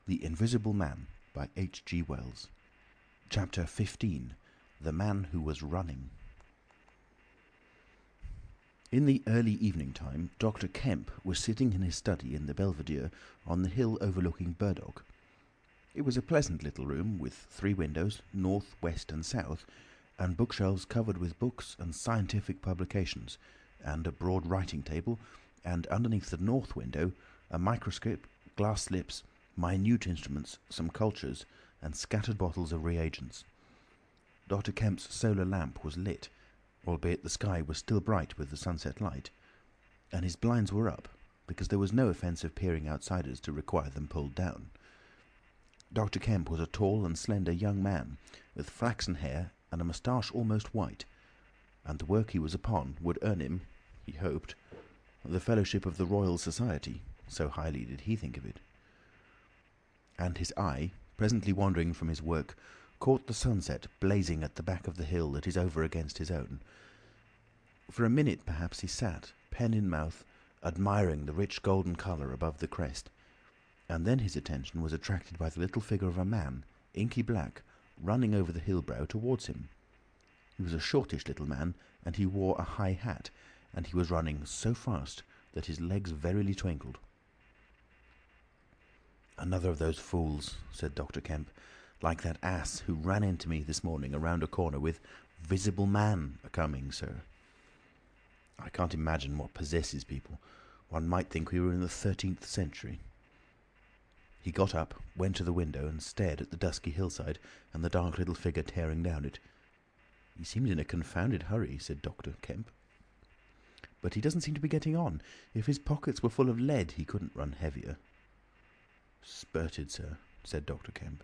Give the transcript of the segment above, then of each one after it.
The Invisible Man by H.G. Wells. Chapter 15. The Man Who Was Running. In the early evening time, Dr. Kemp was sitting in his study in the Belvedere on the hill overlooking Burdock. It was a pleasant little room with 3 windows, north, west and south, and bookshelves covered with books and scientific publications, and a broad writing table, and underneath the north window a microscope, glass slips, minute instruments, some cultures, and scattered bottles of reagents. Dr. Kemp's solar lamp was lit, albeit the sky was still bright with the sunset light, and his blinds were up, because there was no offence of peering outsiders to require them pulled down. Dr. Kemp was a tall and slender young man, with flaxen hair and a moustache almost white, and the work he was upon would earn him, he hoped, the fellowship of the Royal Society, so highly did he think of it. And his eye, presently wandering from his work, caught the sunset blazing at the back of the hill that is over against his own. For a minute perhaps he sat, pen in mouth, admiring the rich golden colour above the crest, and then his attention was attracted by the little figure of a man, inky black, running over the hill brow towards him. He was a shortish little man, and he wore a high hat, and he was running so fast that his legs verily twinkled. "Another of those fools," said Dr. Kemp, "like that ass who ran into me this morning around a corner with 'Visible Man a-coming, sir.' I can't imagine what possesses people. One might think we were in the 13th century." He got up, went to the window, and stared at the dusky hillside and the dark little figure tearing down it. "He seems in a confounded hurry," said Dr. Kemp. "But he doesn't seem to be getting on. If his pockets were full of lead, he couldn't run heavier." "Spurted, sir," said Dr. Kemp.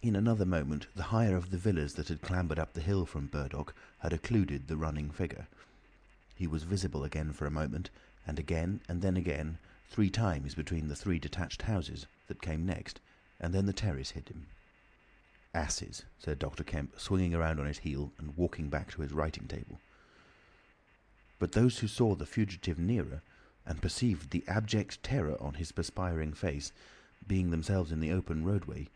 In another moment the higher of the villas that had clambered up the hill from Burdock had occluded the running figure. He was visible again for a moment, and again, and then again, 3 times between the 3 detached houses that came next, and then the terrace hid him. "Asses," said Dr. Kemp, swinging around on his heel and walking back to his writing table. But those who saw the fugitive nearer, and perceived the abject terror on his perspiring face, being themselves in the open roadway,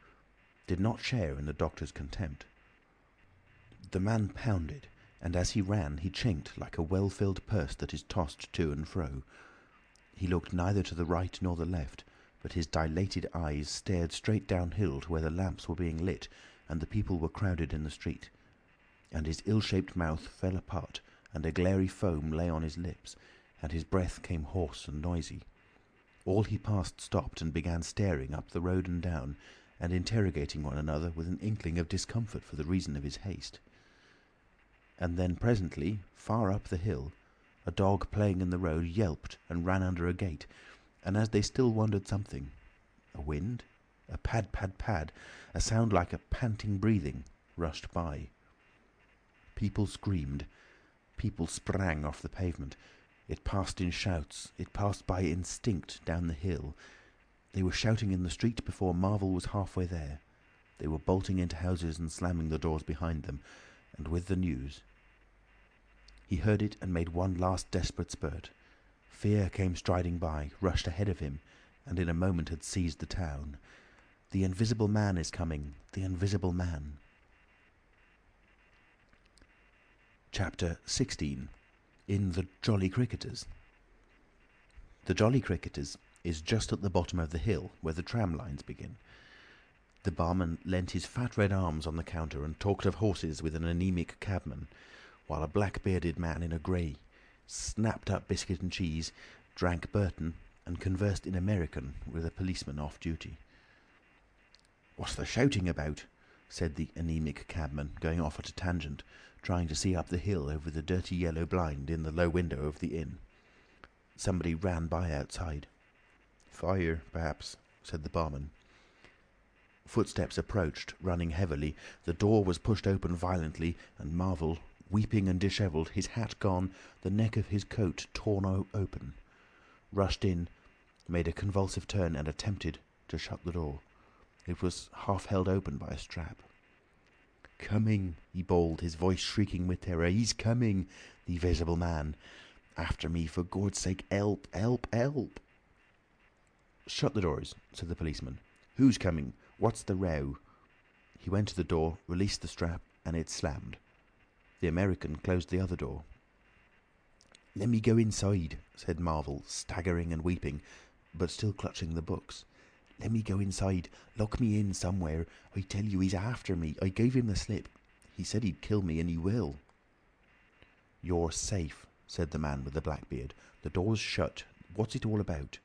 did not share in the doctor's contempt. The man pounded, and as he ran he chinked like a well-filled purse that is tossed to and fro. He looked neither to the right nor the left, but his dilated eyes stared straight downhill to where the lamps were being lit and the people were crowded in the street, and his ill-shaped mouth fell apart, and a glary foam lay on his lips, and his breath came hoarse and noisy. All he passed stopped and began staring up the road and down, and interrogating one another with an inkling of discomfort for the reason of his haste. And then presently, far up the hill, a dog playing in the road yelped and ran under a gate, and as they still wondered something, a wind, a pad, pad, pad, a sound like a panting breathing, rushed by. People screamed. People sprang off the pavement. It passed in shouts. It passed by instinct down the hill. They were shouting in the street before Marvel was halfway there. They were bolting into houses and slamming the doors behind them, and with the news. He heard it and made one last desperate spurt. Fear came striding by, rushed ahead of him, and in a moment had seized the town. "The Invisible Man is coming! The Invisible Man!" Chapter 16. In the Jolly Cricketers. The Jolly Cricketers is just at the bottom of the hill, where the tram lines begin. The barman leant his fat red arms on the counter and talked of horses with an anaemic cabman, while a black-bearded man in a grey snapped up biscuit and cheese, drank Burton, and conversed in American with a policeman off duty. "What's the shouting about?" said the anaemic cabman, going off at a tangent, trying to see up the hill over the dirty yellow blind in the low window of the inn. Somebody ran by outside. "Fire, perhaps," said the barman. Footsteps approached, running heavily. The door was pushed open violently, and Marvel, weeping and dishevelled, his hat gone, the neck of his coat torn open, rushed in, made a convulsive turn, and attempted to shut the door. It was half held open by a strap. "Coming!" he bawled, his voice shrieking with terror. "He's coming! The Visible Man! After me, for God's sake! Help! Help! Help!" "Shut the doors," said the policeman. Who's coming? What's the row?" He went to the door, released the strap, and it slammed. The American closed the other door. "Let me go inside," said Marvel, staggering and weeping, but still clutching the books. "Let me go inside. Lock me in somewhere. I tell you, he's after me. I gave him the slip. He said he'd kill me, and he will." "You're safe," said the man with the black beard. "The door's shut. What's it all about?"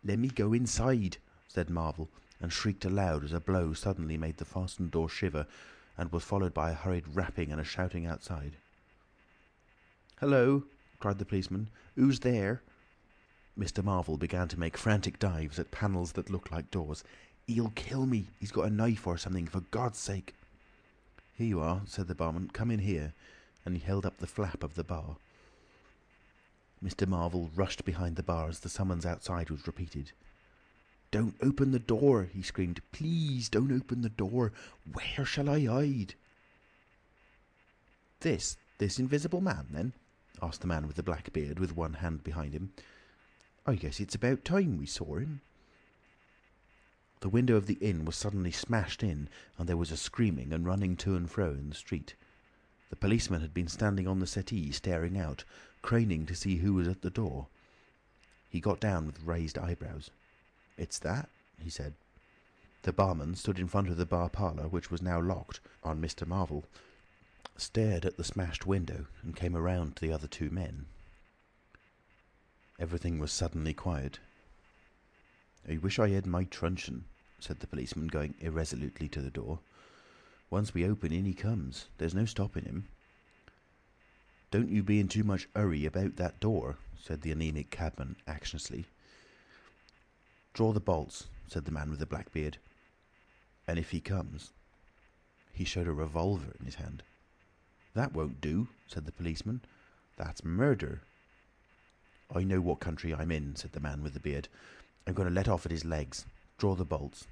"Let me go inside," said Marvel, and shrieked aloud as a blow suddenly made the fastened door shiver, and was followed by a hurried rapping and a shouting outside. "Hello!" cried the policeman. "Who's there?" Mr. Marvel began to make frantic dives at panels that looked like doors. "He'll kill me. He's got a knife or something, for God's sake." "Here you are," said the barman. "Come in here." And he held up the flap of the bar. Mr. Marvel rushed behind the bar as the summons outside was repeated. "Don't open the door!" he screamed. "Please don't open the door! Where shall I hide?" This invisible man, then?" asked the man with the black beard, with one hand behind him. "I guess it's about time we saw him." The window of the inn was suddenly smashed in, and there was a screaming and running to and fro in the street. The policeman had been standing on the settee, staring out, craning to see who was at the door. He got down with raised eyebrows. "It's that," he said. The barman stood in front of the bar parlour, which was now locked on Mr. Marvel, stared at the smashed window, and came around to the other two men. Everything was suddenly quiet. "I wish I had my truncheon," said the policeman, going irresolutely to the door. "Once we open, in he comes. There's no stopping him." "Don't you be in too much hurry about that door," said the anaemic cabman anxiously. "Draw the bolts," said the man with the black beard. "And if he comes—" He showed a revolver in his hand. "That won't do," said the policeman. "That's murder." "I know what country I'm in," said the man with the beard. "I'm going to let off at his legs. Draw the bolts."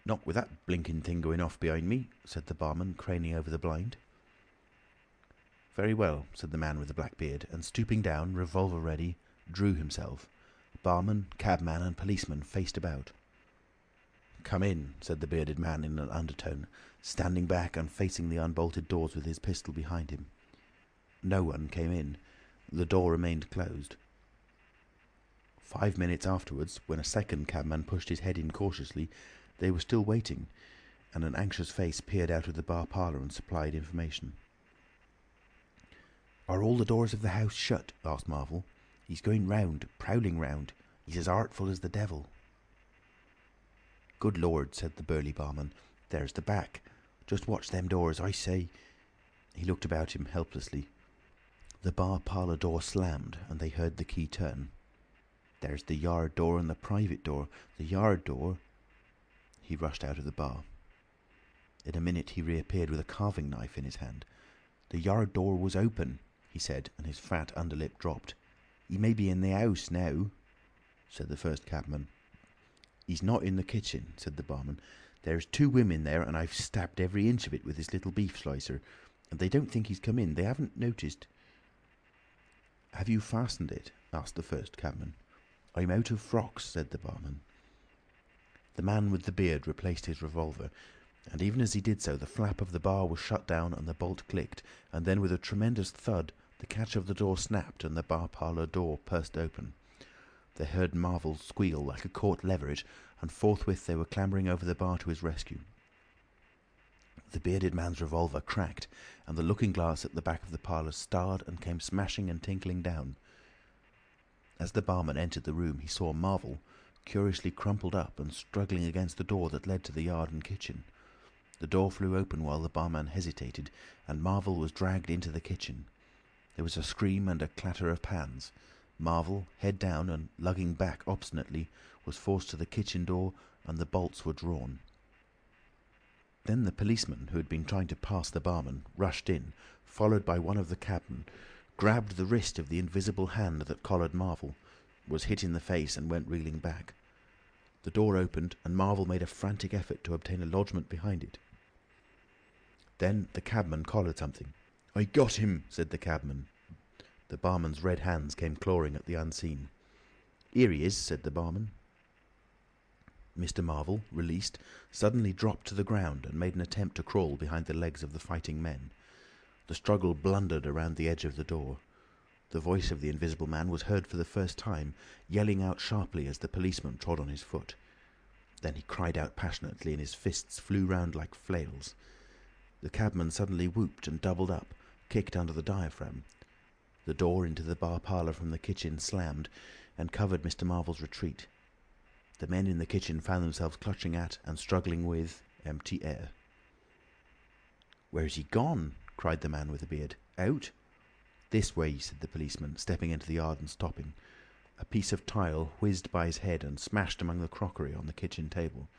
"Not with that blinking thing going off behind me," said the barman, craning over the blind. "Very well," said the man with the black beard, and stooping down, revolver ready, drew himself. Barman, cabman, and policeman faced about. "Come in," said the bearded man in an undertone, standing back and facing the unbolted doors with his pistol behind him. No one came in. The door remained closed. 5 minutes afterwards, when a second cabman pushed his head in cautiously, they were still waiting, and an anxious face peered out of the bar parlour and supplied information. "Are all the doors of the house shut?" asked Marvel. "He's going round, prowling round. He's as artful as the devil." "Good Lord," said the burly barman. "There's the back. Just watch them doors, I say." He looked about him helplessly. The bar parlour door slammed, and they heard the key turn. "There's the yard door and the private door. The yard door—" He rushed out of the bar. In a minute he reappeared with a carving knife in his hand. "The yard door was open," he said, and his fat underlip dropped. "He may be in the house now," said the first cabman. "He's not in the kitchen," said the barman. "There's 2 women there, and I've stabbed every inch of it with this little beef slicer. And they don't think he's come in. They haven't noticed." "Have you fastened it?" asked the first cabman. "I'm out of frocks," said the barman. The man with the beard replaced his revolver, and even as he did so the flap of the bar was shut down and the bolt clicked, and then with a tremendous thud the catch of the door snapped and the bar parlour door burst open. They heard Marvel squeal like a caught leveret, and forthwith they were clambering over the bar to his rescue. The bearded man's revolver cracked, and the looking-glass at the back of the parlour starred and came smashing and tinkling down. As the barman entered the room he saw Marvel, curiously crumpled up and struggling against the door that led to the yard and kitchen. The door flew open while the barman hesitated, and Marvel was dragged into the kitchen. There was a scream and a clatter of pans. Marvel, head down and lugging back obstinately, was forced to the kitchen door, and the bolts were drawn. Then the policeman, who had been trying to pass the barman, rushed in, followed by one of the cabmen, grabbed the wrist of the invisible hand that collared Marvel, was hit in the face, and went reeling back. The door opened, and Marvel made a frantic effort to obtain a lodgment behind it. Then the cabman collared something. "I got him," said the cabman. The barman's red hands came clawing at the unseen. "Here he is," said the barman. Mr. Marvel, released, suddenly dropped to the ground and made an attempt to crawl behind the legs of the fighting men. The struggle blundered around the edge of the door. The voice of the Invisible Man was heard for the first time, yelling out sharply as the policeman trod on his foot. Then he cried out passionately and his fists flew round like flails. The cabman suddenly whooped and doubled up, kicked under the diaphragm. The door into the bar parlour from the kitchen slammed and covered Mr. Marvel's retreat. The men in the kitchen found themselves clutching at and struggling with empty air. "Where's he gone?" cried the man with the beard. "Out?" "This way," said the policeman, stepping into the yard and stopping. A piece of tile whizzed by his head and smashed among the crockery on the kitchen table.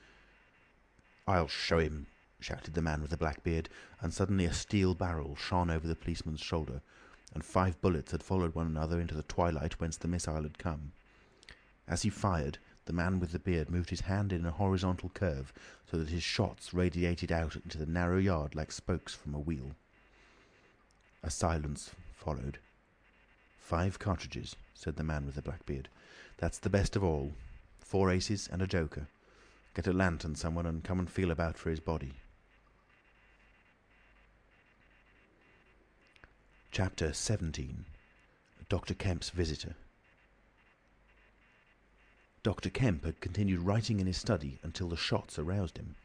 "I'll show him," shouted the man with the black beard, and suddenly a steel barrel shone over the policeman's shoulder, and 5 bullets had followed one another into the twilight whence the missile had come. As he fired, the man with the beard moved his hand in a horizontal curve so that his shots radiated out into the narrow yard like spokes from a wheel. A silence followed. 5 cartridges, said the man with the black beard. "That's the best of all. 4 aces and a joker. Get a lantern, someone, and come and feel about for his body." Chapter 17. Dr. Kemp's Visitor. Dr. Kemp had continued writing in his study until the shots aroused him.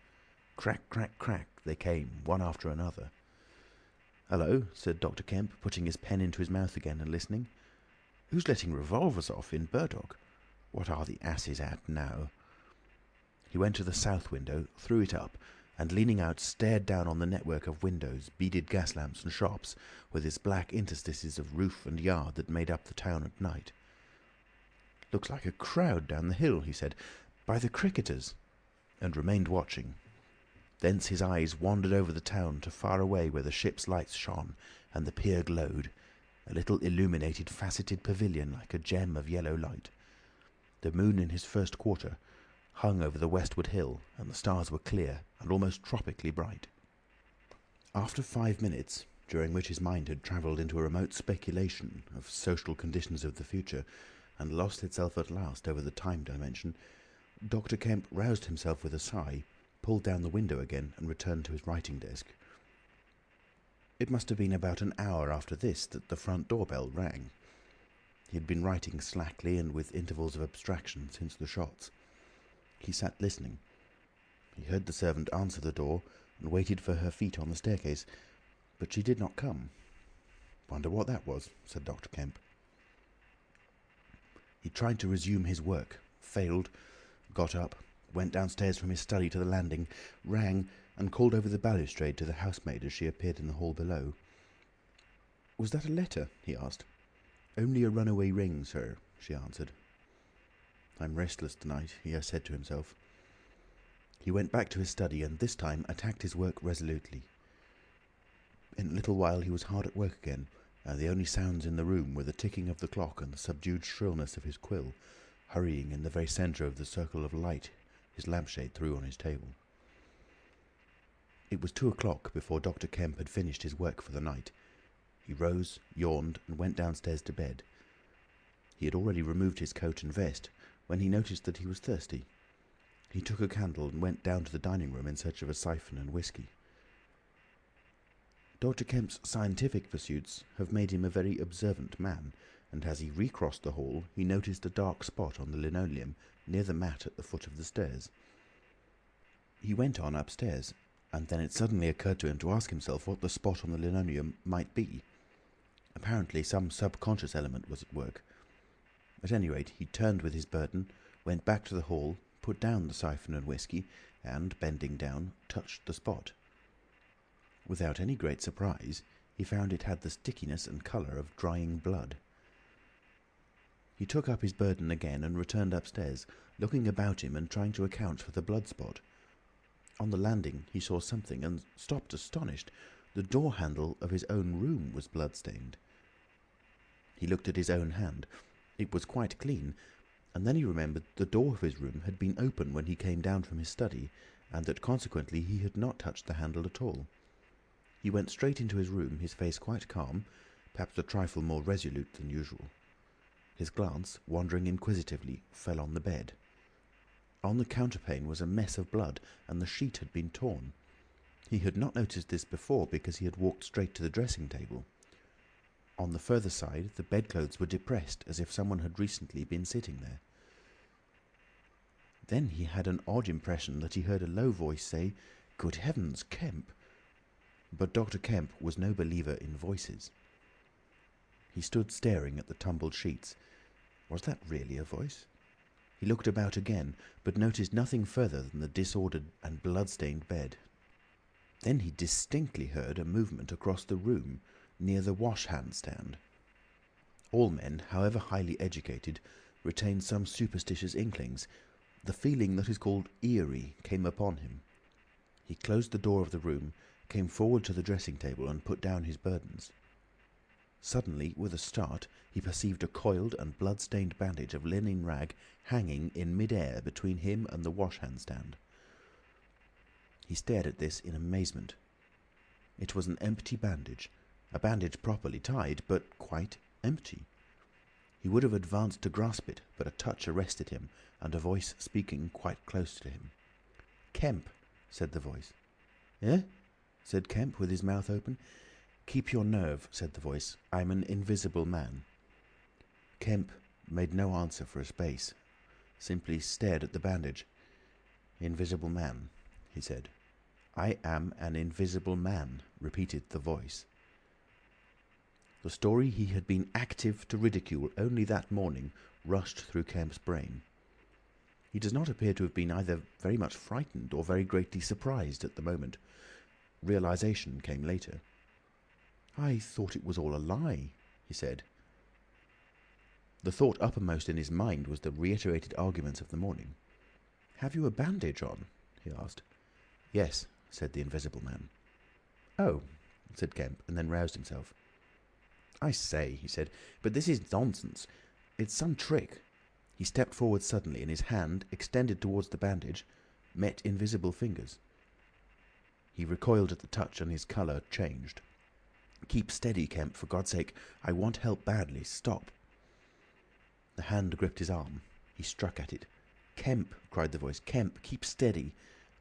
Crack, crack, crack, they came, one after another. "Hello," said Dr. Kemp, putting his pen into his mouth again and listening. "Who's letting revolvers off in Burdock? What are the asses at now?" He went to the south window, threw it up, and leaning out stared down on the network of windows, beaded gas lamps and shops, with its black interstices of roof and yard that made up the town at night. "Looks like a crowd down the hill," he said, "by the cricketers," and remained watching. Thence his eyes wandered over the town to far away where the ship's lights shone and the pier glowed, a little illuminated faceted pavilion like a gem of yellow light. The moon in his first quarter hung over the westward hill, and the stars were clear and almost tropically bright. After 5 minutes, during which his mind had travelled into a remote speculation of social conditions of the future, and lost itself at last over the time dimension, Dr. Kemp roused himself with a sigh, pulled down the window again, and returned to his writing desk. It must have been about an hour after this that the front door bell rang. He had been writing slackly and with intervals of abstraction since the shots. He sat listening. He heard the servant answer the door and waited for her feet on the staircase, but she did not come. "Wonder what that was," said Dr. Kemp. He tried to resume his work, failed, got up, went downstairs from his study to the landing, rang, and called over the balustrade to the housemaid as she appeared in the hall below. "Was that a letter?" he asked. "Only a runaway ring, sir," she answered. "I'm restless tonight," he said to himself. He went back to his study and this time attacked his work resolutely. In a little while he was hard at work again, and the only sounds in the room were the ticking of the clock and the subdued shrillness of his quill, hurrying in the very centre of the circle of light his lampshade threw on his table. It was 2 o'clock before Dr. Kemp had finished his work for the night. He rose, yawned, and went downstairs to bed. He had already removed his coat and vest when he noticed that he was thirsty. He took a candle and went down to the dining room in search of a siphon and whisky. Dr. Kemp's scientific pursuits have made him a very observant man, and as he recrossed the hall, he noticed a dark spot on the linoleum near the mat at the foot of the stairs. He went on upstairs, and then it suddenly occurred to him to ask himself what the spot on the linoleum might be. Apparently some subconscious element was at work. At any rate, he turned with his burden, went back to the hall, put down the siphon and whisky, and, bending down, touched the spot. Without any great surprise, he found it had the stickiness and colour of drying blood. He took up his burden again and returned upstairs, looking about him and trying to account for the blood spot. On the landing he saw something and stopped astonished. The door handle of his own room was blood-stained. He looked at his own hand. It was quite clean, and then he remembered the door of his room had been open when he came down from his study, and that consequently he had not touched the handle at all. He went straight into his room, his face quite calm, perhaps a trifle more resolute than usual. His glance, wandering inquisitively, fell on the bed. On the counterpane was a mess of blood, and the sheet had been torn. He had not noticed this before because he had walked straight to the dressing table. On the further side, the bedclothes were depressed, as if someone had recently been sitting there. Then he had an odd impression that he heard a low voice say, "Good heavens, Kemp!" But Dr. Kemp was no believer in voices. He stood staring at the tumbled sheets. Was that really a voice? He looked about again, but noticed nothing further than the disordered and blood-stained bed. Then he distinctly heard a movement across the room, near the wash-hand stand. All men, however highly educated, retain some superstitious inklings. The feeling that is called eerie came upon him. He closed the door of the room, came forward to the dressing table and put down his burdens. Suddenly, with a start, he perceived a coiled and blood-stained bandage of linen rag hanging in mid-air between him and the wash-hand stand. He stared at this in amazement. It was an empty bandage, a bandage properly tied, but quite empty. He would have advanced to grasp it, but a touch arrested him, and a voice speaking quite close to him. "Kemp," said the voice. "Eh?" said Kemp, with his mouth open. "Keep your nerve," said the voice. "I'm an invisible man." Kemp made no answer for a space, simply stared at the bandage. "Invisible man," he said. "I am an invisible man," repeated the voice. The story he had been active to ridicule only that morning rushed through Kemp's brain. He does not appear to have been either very much frightened or very greatly surprised at the moment. Realization came later. "I thought it was all a lie," he said. The thought uppermost in his mind was the reiterated arguments of the morning. "Have you a bandage on?" he asked. "Yes," said the Invisible Man. "Oh," said Kemp, and then roused himself. "I say," he said, "but this is nonsense. It's some trick." He stepped forward suddenly, and his hand, extended towards the bandage, met invisible fingers. He recoiled at the touch, and his colour changed. "Keep steady, Kemp, for God's sake. I want help badly. Stop." The hand gripped his arm. He struck at it. "Kemp!" cried the voice. "Kemp, keep steady!"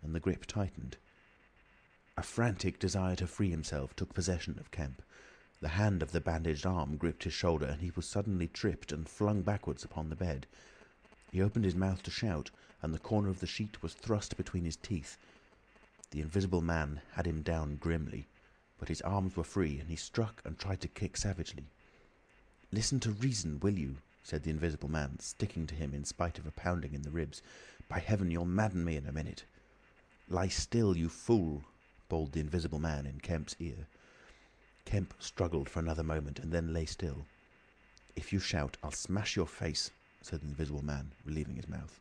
And the grip tightened. A frantic desire to free himself took possession of Kemp. The hand of the bandaged arm gripped his shoulder, and he was suddenly tripped and flung backwards upon the bed. He opened his mouth to shout, and the corner of the sheet was thrust between his teeth. The Invisible Man had him down grimly, but his arms were free, and he struck and tried to kick savagely. "Listen to reason, will you?" said the Invisible Man, sticking to him in spite of a pounding in the ribs. "By heaven, you'll madden me in a minute." "Lie still, you fool!" bawled the Invisible Man in Kemp's ear. Kemp struggled for another moment and then lay still. "If you shout, I'll smash your face," said the Invisible Man, relieving his mouth.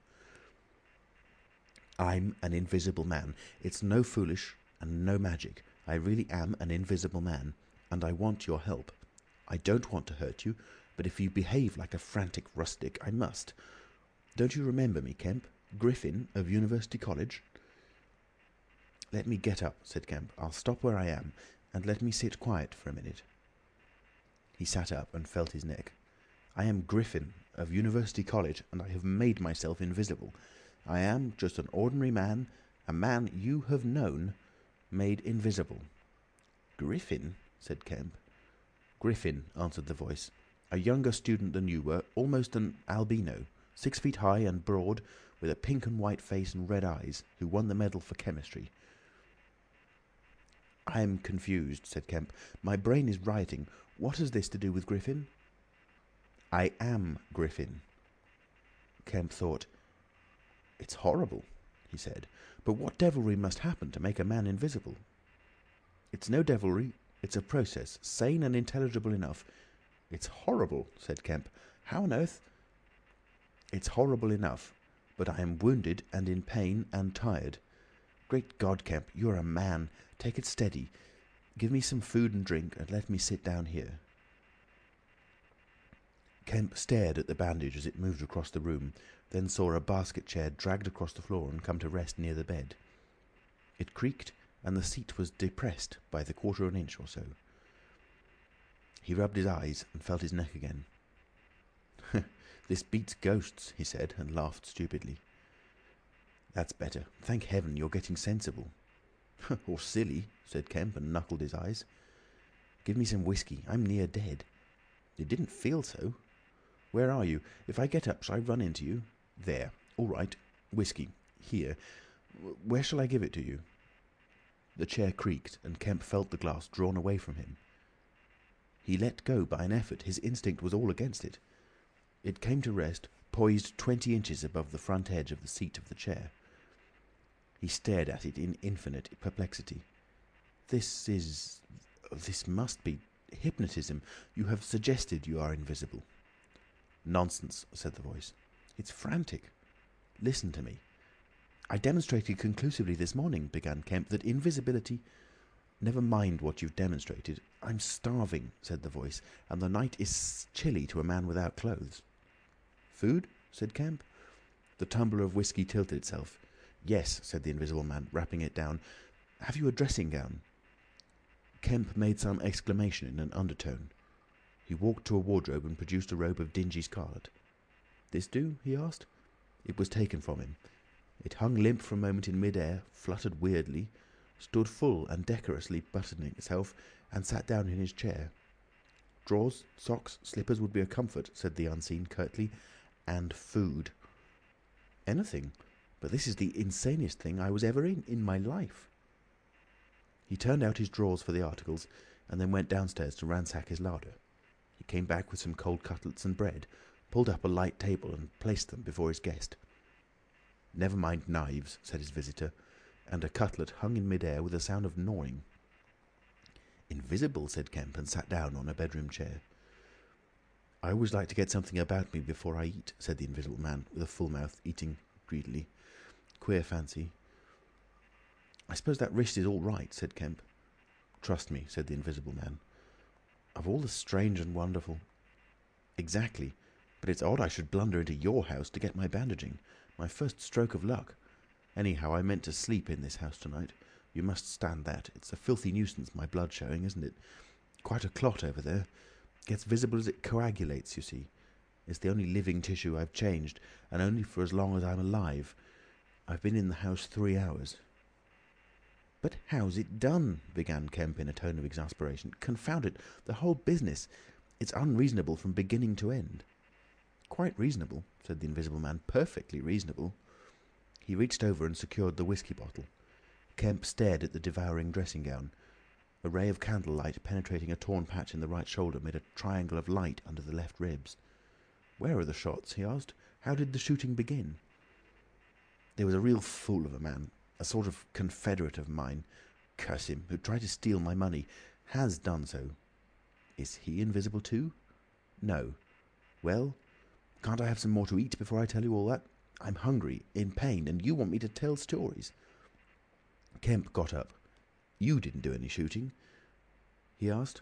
"I'm an Invisible Man. It's no foolish and no magic. I really am an Invisible Man, and I want your help. I don't want to hurt you, but if you behave like a frantic rustic, I must. Don't you remember me, Kemp? Griffin of University College?" "Let me get up," said Kemp. "I'll stop where I am, and let me sit quiet for a minute." He sat up and felt his neck. "I am Griffin of University College, and I have made myself invisible. I am just an ordinary man, a man you have known, made invisible." "Griffin?" said Kemp. "Griffin," answered the voice. "A younger student than you were, almost an albino, 6 feet high and broad, with a pink and white face and red eyes, who won the medal for chemistry." "I am confused," said Kemp. "My brain is rioting. What has this to do with Griffin?" "I am Griffin." Kemp thought. "It's horrible," he said. "But what devilry must happen to make a man invisible?" "It's no devilry. It's a process, sane and intelligible enough." "It's horrible," said Kemp. "How on earth—" "It's horrible enough, but I am wounded and in pain and tired. Great God, Kemp, you're a man. Take it steady. Give me some food and drink, and let me sit down here." Kemp stared at the bandage as it moved across the room, then saw a basket chair dragged across the floor and come to rest near the bed. It creaked, and the seat was depressed by the quarter of an inch or so. He rubbed his eyes and felt his neck again. "This beats ghosts," he said, and laughed stupidly. "That's better. Thank heaven you're getting sensible." "Or silly," said Kemp, and knuckled his eyes. "Give me some whiskey. I'm near dead." "It didn't feel so." "Where are you? If I get up, shall I run into you?" "There. All right. Whiskey. Here. Where shall I give it to you?" The chair creaked, and Kemp felt the glass drawn away from him. He let go by an effort. His instinct was all against it. It came to rest, poised 20 inches above the front edge of the seat of the chair. He stared at it in infinite perplexity. This must be hypnotism. You have suggested you are invisible." "Nonsense," said the voice. "It's frantic. Listen to me. I demonstrated conclusively this morning," began Kemp, "that invisibility—" "Never mind what you've demonstrated. I'm starving," said the voice, "and the night is chilly to a man without clothes." "Food?" said Kemp. The tumbler of whiskey tilted itself. "Yes," said the Invisible Man, rapping it down. "Have you a dressing gown?" Kemp made some exclamation in an undertone. He walked to a wardrobe and produced a robe of dingy scarlet. "This do?" he asked. It was taken from him. It hung limp for a moment in mid-air, fluttered weirdly, stood full and decorously buttoning itself, and sat down in his chair. "Drawers, socks, slippers would be a comfort," said the Unseen curtly. "And food." "Anything. But this is the insanest thing I was ever in my life." He turned out his drawers for the articles, and then went downstairs to ransack his larder. He came back with some cold cutlets and bread, pulled up a light table and placed them before his guest. "Never mind knives," said his visitor, and a cutlet hung in mid-air with a sound of gnawing. "Invisible," said Kemp, and sat down on a bedroom chair. "I always like to get something about me before I eat," said the Invisible Man, with a full mouth, eating greedily. "Queer fancy." "I suppose that wrist is all right," said Kemp. "Trust me," said the Invisible Man. "Of all the strange and wonderful—" "Exactly. But it's odd I should blunder into your house to get my bandaging. My first stroke of luck. Anyhow, I meant to sleep in this house tonight. You must stand that. It's a filthy nuisance, my blood showing, isn't it? Quite a clot over there. Gets visible as it coagulates, you see. It's the only living tissue I've changed, and only for as long as I'm alive. I've been in the house 3 hours." "But how's it done?" began Kemp in a tone of exasperation. "Confound it, the whole business. It's unreasonable from beginning to end." "Quite reasonable," said the Invisible Man. "Perfectly reasonable." He reached over and secured the whiskey bottle. Kemp stared at the devouring dressing gown. A ray of candlelight penetrating a torn patch in the right shoulder made a triangle of light under the left ribs. "Where are the shots?" he asked. "How did the shooting begin?" "There was a real fool of a man, a sort of confederate of mine, curse him, who tried to steal my money. Has done so." "Is he invisible too?" "No." "Well, can't I have some more to eat before I tell you all that? I'm hungry, in pain, and you want me to tell stories." Kemp got up. "You didn't do any shooting?" he asked.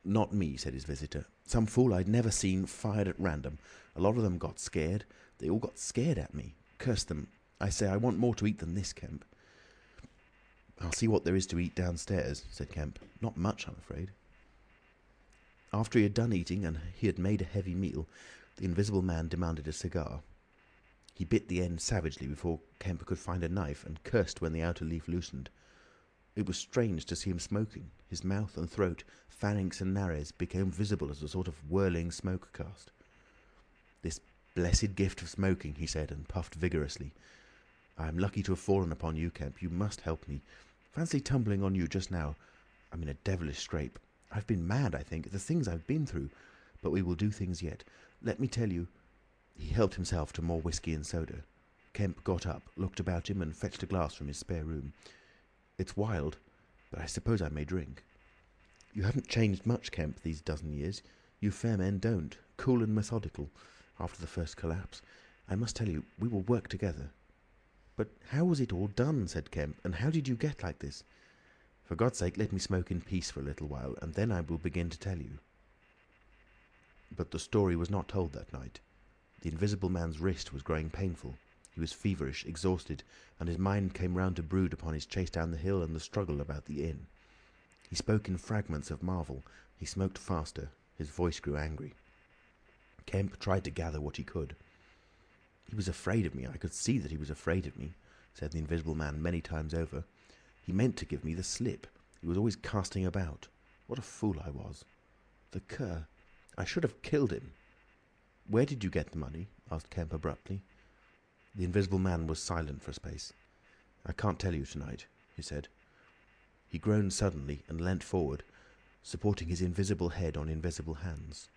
"Not me," said his visitor. "Some fool I'd never seen fired at random. A lot of them got scared. They all got scared at me. Curse them. I say, I want more to eat than this, Kemp." "I'll see what there is to eat downstairs," said Kemp. "Not much, I'm afraid." After he had done eating, and he had made a heavy meal, the Invisible Man demanded a cigar. He bit the end savagely before Kemp could find a knife, and cursed when the outer leaf loosened. It was strange to see him smoking. His mouth and throat, pharynx and nares, became visible as a sort of whirling smoke cast. "This blessed gift of smoking," he said, and puffed vigorously. "I am lucky to have fallen upon you, Kemp. You must help me. Fancy tumbling on you just now. I'm in a devilish scrape. I've been mad, I think. The things I've been through. But we will do things yet. Let me tell you—" He helped himself to more whiskey and soda. Kemp got up, looked about him, and fetched a glass from his spare room. "It's wild, but I suppose I may drink. You haven't changed much, Kemp, these dozen years. You fair men don't. Cool and methodical, after the first collapse. I must tell you, we will work together." "But how was it all done?" said Kemp. "And how did you get like this?" "For God's sake, let me smoke in peace for a little while, and then I will begin to tell you." But the story was not told that night. The Invisible Man's wrist was growing painful. He was feverish, exhausted, and his mind came round to brood upon his chase down the hill and the struggle about the inn. He spoke in fragments of marvel. He smoked faster. His voice grew angry. Kemp tried to gather what he could. "He was afraid of me. I could see that he was afraid of me. said the Invisible Man many times over. "He meant to give me the slip. He was always casting about. What a fool I was. The cur! I should have killed him." "Where did you get the money?" asked Kemp abruptly. The Invisible Man was silent for a space. "I can't tell you tonight," he said. He groaned suddenly and leant forward, supporting his invisible head on invisible hands.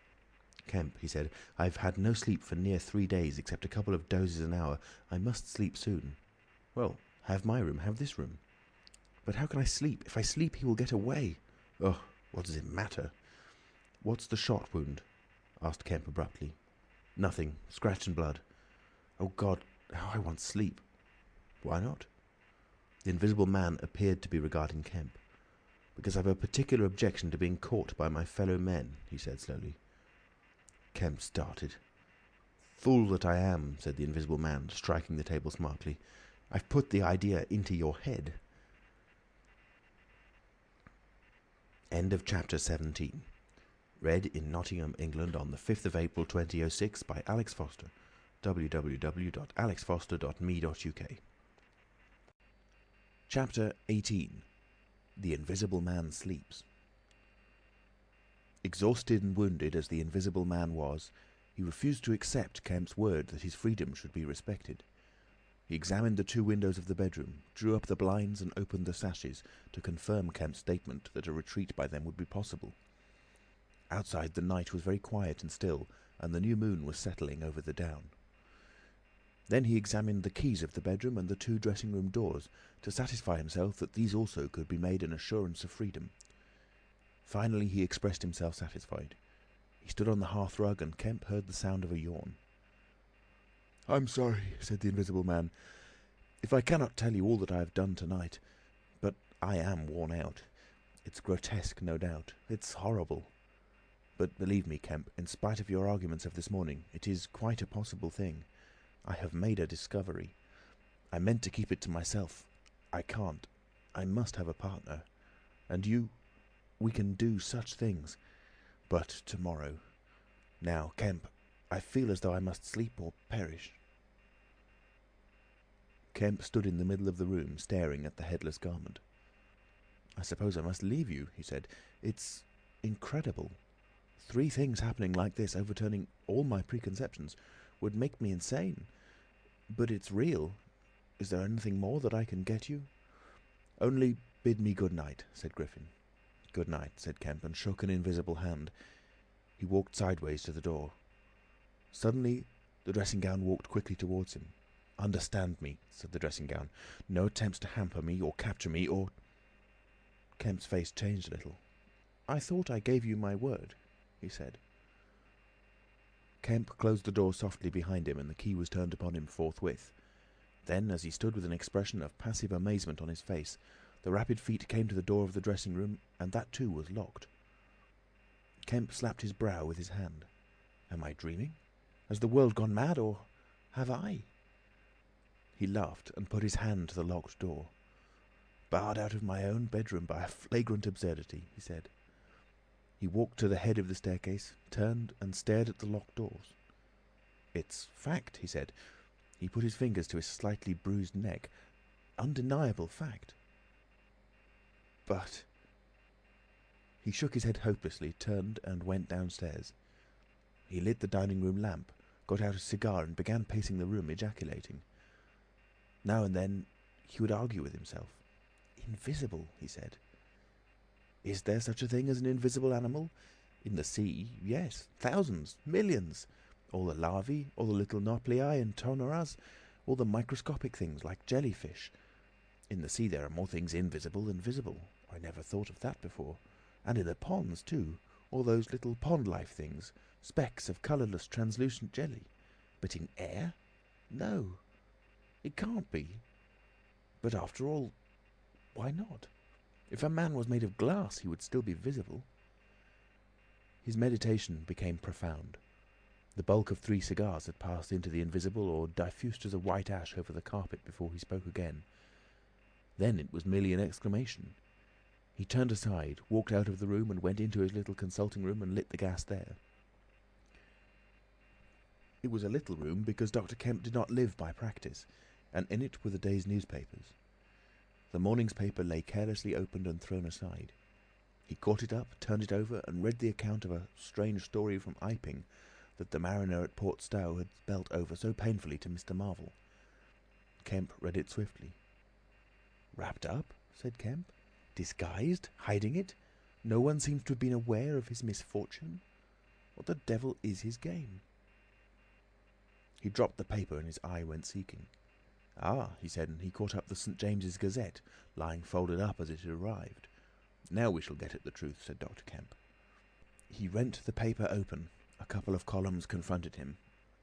"Kemp," he said, "I've had no sleep for near 3 days, except a couple of dozes an hour. I must sleep soon." "Well, have my room, have this room." "But how can I sleep? If I sleep he will get away." "Oh, what does it matter?" "What's the shot wound?" asked Kemp abruptly. "Nothing. Scratch and blood." "Oh God, how I want sleep." "Why not?" The Invisible Man appeared to be regarding Kemp. "Because I've a particular objection to being caught by my fellow men," he said slowly. Kemp started. "Fool that I am," said the Invisible Man, striking the table smartly. "I've put the idea into your head." End of chapter 17. Read in Nottingham, England on the 5th of April 2006 by Alex Foster. www.alexfoster.me.uk. Chapter 18. The Invisible Man Sleeps. Exhausted and wounded as the Invisible Man was, he refused to accept Kemp's word that his freedom should be respected. He examined the 2 windows of the bedroom, drew up the blinds and opened the sashes to confirm Kemp's statement that a retreat by them would be possible. Outside the night was very quiet and still, and the new moon was settling over the down. Then he examined the keys of the bedroom and the 2 dressing-room doors, to satisfy himself that these also could be made an assurance of freedom. Finally he expressed himself satisfied. He stood on the hearthrug and Kemp heard the sound of a yawn. "I'm sorry," said the Invisible Man, "if I cannot tell you all that I have done tonight, but I am worn out. It's grotesque, no doubt. It's horrible. But believe me, Kemp, in spite of your arguments of this morning, it is quite a possible thing. I have made a discovery. I meant to keep it to myself. I can't. I must have a partner. And you... we can do such things. But tomorrow... Now, Kemp, I feel as though I must sleep or perish." Kemp stood in the middle of the room, staring at the headless garment. "I suppose I must leave you," he said. "It's incredible. 3 things happening like this, overturning all my preconceptions, would make me insane. But it's real. Is there anything more that I can get you?" "Only bid me good night," said Griffin. "Good night," said Kemp, and shook an invisible hand. He walked sideways to the door. Suddenly the dressing-gown walked quickly towards him. "Understand me," said the dressing-gown. "No attempts to hamper me or capture me or—" Kemp's face changed a little. "I thought I gave you my word," he said. Kemp closed the door softly behind him and the key was turned upon him forthwith. Then, as he stood with an expression of passive amazement on his face, the rapid feet came to the door of the dressing-room, and that too was locked. Kemp slapped his brow with his hand. "Am I dreaming? Has the world gone mad, or have I?" He laughed and put his hand to the locked door. "Barred out of my own bedroom by a flagrant absurdity," he said. He walked to the head of the staircase, turned and stared at the locked doors. "It's fact," he said. He put his fingers to his slightly bruised neck. "Undeniable fact." "But—" He shook his head hopelessly, turned and went downstairs. He lit the dining-room lamp, got out a cigar and began pacing the room, ejaculating. Now and then he would argue with himself. "Invisible," he said. Is there such a thing as an invisible animal? In the sea, yes, thousands, millions. All the larvae, all the little nauplii and tonoras, all the microscopic things like jellyfish. In the sea there are more things invisible than visible. I never thought of that before. And in the ponds too, all those little pond-life things, specks of colourless translucent jelly. But in air? No, it can't be. But after all, why not? If a man was made of glass, he would still be visible. His meditation became profound. The bulk of 3 cigars had passed into the invisible or diffused as a white ash over the carpet before he spoke again. Then it was merely an exclamation. He turned aside, walked out of the room and went into his little consulting room and lit the gas there. It was a little room because Dr. Kemp did not live by practice. and in it were the day's newspapers. The morning's paper lay carelessly opened and thrown aside. He caught it up, turned it over, and read the account of a strange story from Iping that the mariner at Port Stowe had spelt over so painfully to Mr. Marvel. Kemp read it swiftly. "Wrapped up?" said Kemp. "Disguised? Hiding it? No one seems to have been aware of his misfortune? What the devil is his game?" He dropped the paper and his eye went seeking. "Ah," he said, and he caught up the St. James's Gazette, lying folded up as it had arrived. "Now we shall get at the truth," said Dr. Kemp. He rent the paper open. A couple of columns confronted him.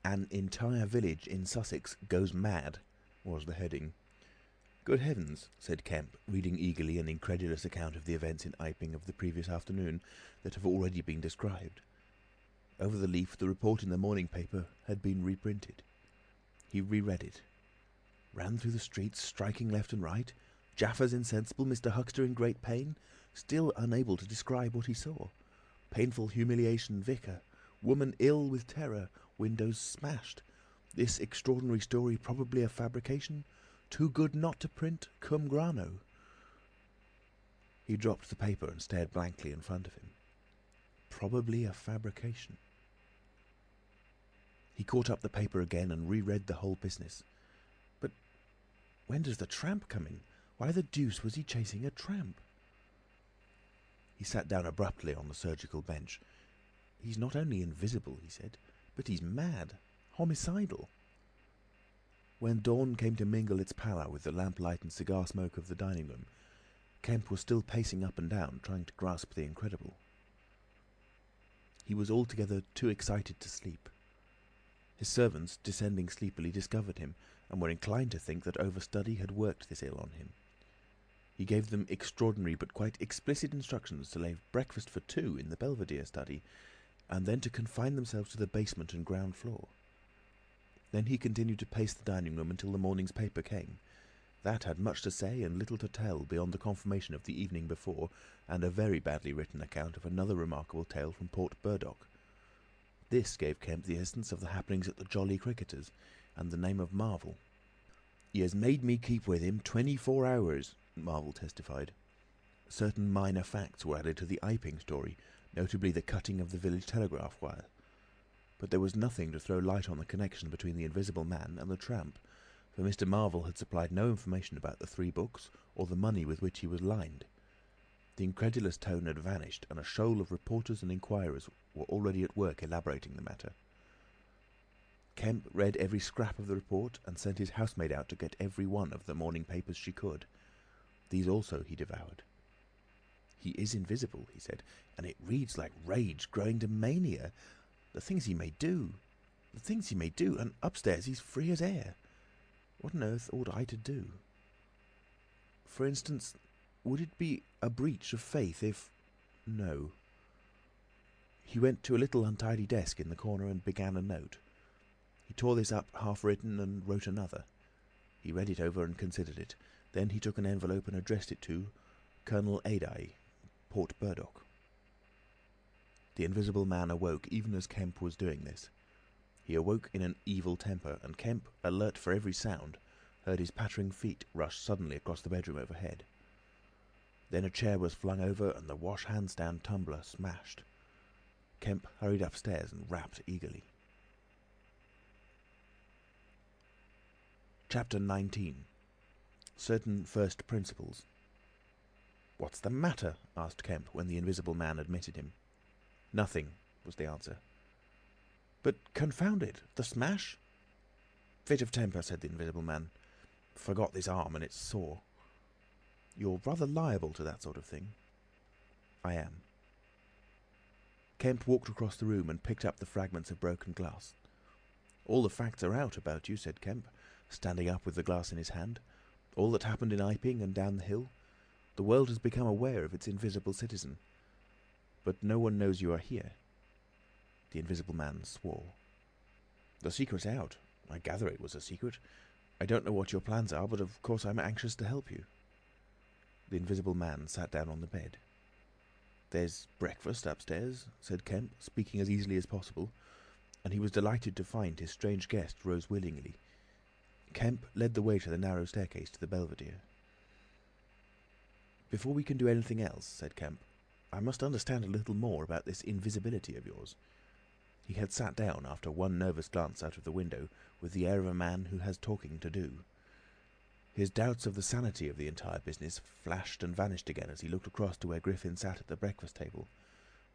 "An entire village in Sussex goes mad," was the heading. "Good heavens," said Kemp, reading eagerly an incredulous account of the events in Iping of the previous afternoon that have already been described. Over the leaf the report in the morning paper had been reprinted. He reread it. Ran through the streets, striking left and right. Jaffers insensible, Mr. Huxter in great pain, still unable to describe what he saw. Painful humiliation, vicar. Woman ill with terror, windows smashed. This extraordinary story probably a fabrication. Too good not to print, cum grano." He dropped the paper and stared blankly in front of him. Probably a fabrication. He caught up the paper again and reread the whole business. But when does the tramp come in? Why the deuce was he chasing a tramp? He sat down abruptly on the surgical bench. "He's not only invisible," he said, "but he's mad, homicidal." When dawn came to mingle its pallor with the lamplight and cigar smoke of the dining room, Kemp was still pacing up and down, trying to grasp the incredible. He was altogether too excited to sleep. His servants, descending sleepily, discovered him, and were inclined to think that overstudy had worked this ill on him. He gave them extraordinary but quite explicit instructions to lay breakfast for two in the Belvedere study, and then to confine themselves to the basement and ground floor. Then he continued to pace the dining room until the morning's paper came. That had much to say and little to tell beyond the confirmation of the evening before, and a very badly written account of another remarkable tale from Port Burdock. This gave Kemp the essence of the happenings at the Jolly Cricketers, and the name of Marvel. "He has made me keep with him 24 hours, Marvel testified. Certain minor facts were added to the Iping story, notably the cutting of the village telegraph wire. But there was nothing to throw light on the connection between the Invisible Man and the tramp, for Mr. Marvel had supplied no information about the 3 books, or the money with which he was lined. The incredulous tone had vanished, and a shoal of reporters and inquirers were already at work elaborating the matter. Kemp read every scrap of the report and sent his housemaid out to get every one of the morning papers she could. These also he devoured. "He is invisible," he said, "and it reads like rage growing to mania. The things he may do! The things he may do! And upstairs he's free as air. What on earth ought I to do? For instance, would it be a breach of faith if... No." He went to a little untidy desk in the corner and began a note. He tore this up half-written and wrote another. He read it over and considered it. Then he took an envelope and addressed it to Colonel Adye, Port Burdock. The Invisible Man awoke even as Kemp was doing this. He awoke in an evil temper, and Kemp, alert for every sound, heard his pattering feet rush suddenly across the bedroom overhead. Then a chair was flung over and the wash-hand-stand tumbler smashed. Kemp hurried upstairs and rapped eagerly. Chapter 19. Certain First Principles. "What's the matter?" asked Kemp when the Invisible Man admitted him. "Nothing," was the answer. "But confound it, the smash?" "Fit of temper," said the Invisible Man. "Forgot this arm and it's sore." "You're rather liable to that sort of thing." "I am." Kemp walked across the room and picked up the fragments of broken glass. "All the facts are out about you," said Kemp, standing up with the glass in his hand. "All that happened in Iping and down the hill. The world has become aware of its invisible citizen. But no one knows you are here." The Invisible Man swore. "The secret's out. I gather it was a secret. I don't know what your plans are, but of course I'm anxious to help you." The Invisible Man sat down on the bed. "There's breakfast upstairs," said Kemp, speaking as easily as possible, and he was delighted to find his strange guest rose willingly. Kemp led the way to the narrow staircase to the belvedere. "Before we can do anything else," said Kemp, "I must understand a little more about this invisibility of yours." He had sat down, after one nervous glance out of the window, with the air of a man who has talking to do. His doubts of the sanity of the entire business flashed and vanished again as he looked across to where Griffin sat at the breakfast table,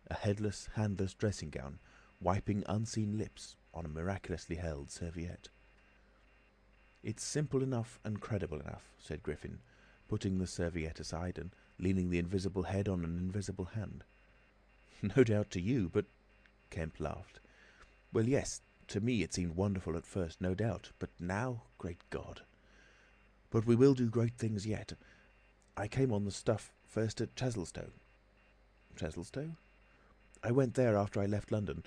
a headless, handless dressing gown, wiping unseen lips on a miraculously held serviette. "It's simple enough and credible enough," said Griffin, putting the serviette aside and leaning the invisible head on an invisible hand. "No doubt to you, but—" Kemp laughed. "Well, yes, to me it seemed wonderful at first, no doubt, but now, great God! But we will do great things yet. I came on the stuff first at Chesilstowe." "Chesilstowe?" "I went there after I left London.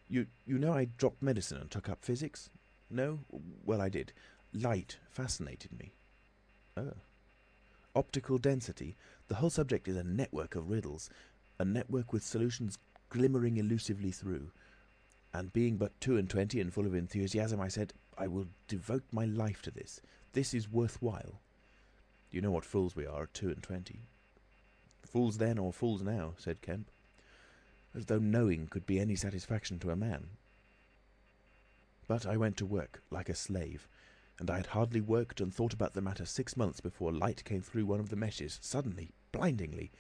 You know I dropped medicine and took up physics? No? Well, I did. Light fascinated me." "Oh." "Optical density. The whole subject is a network of riddles, a network with solutions glimmering elusively through. And being but 22 and full of enthusiasm, I said, I will devote my life to this. This is worthwhile. You know what fools we are at 22. "Fools then or fools now," said Kemp. "As though knowing could be any satisfaction to a man." "But I went to work like a slave, and I had hardly worked and thought about the matter 6 months before light came through one of the meshes, suddenly, blindingly.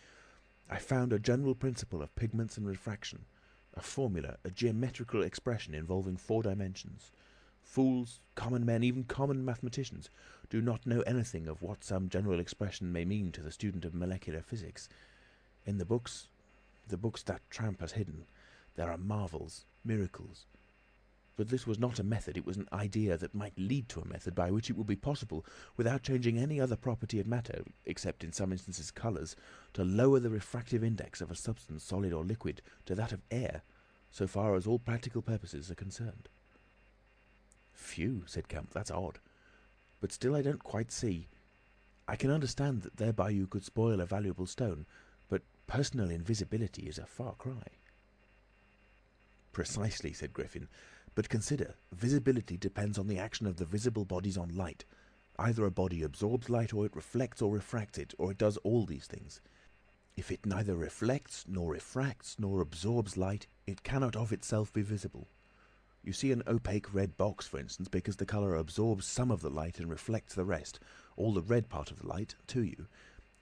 I found a general principle of pigments and refraction, a formula, a geometrical expression involving 4 dimensions. Fools, common men, even common mathematicians, do not know anything of what some general expression may mean to the student of molecular physics. In the books that tramp has hidden, there are marvels, miracles. But this was not a method, it was an idea that might lead to a method by which it would be possible, without changing any other property of matter, except in some instances colours, to lower the refractive index of a substance, solid or liquid, to that of air, so far as all practical purposes are concerned." "Phew," said Kemp, "that's odd. But still I don't quite see. I can understand that thereby you could spoil a valuable stone, but personal invisibility is a far cry." "Precisely," said Griffin. "But consider, visibility depends on the action of the visible bodies on light. Either a body absorbs light, or it reflects or refracts it, or it does all these things. If it neither reflects, nor refracts, nor absorbs light, it cannot of itself be visible. You see an opaque red box, for instance, because the colour absorbs some of the light and reflects the rest, all the red part of the light, to you.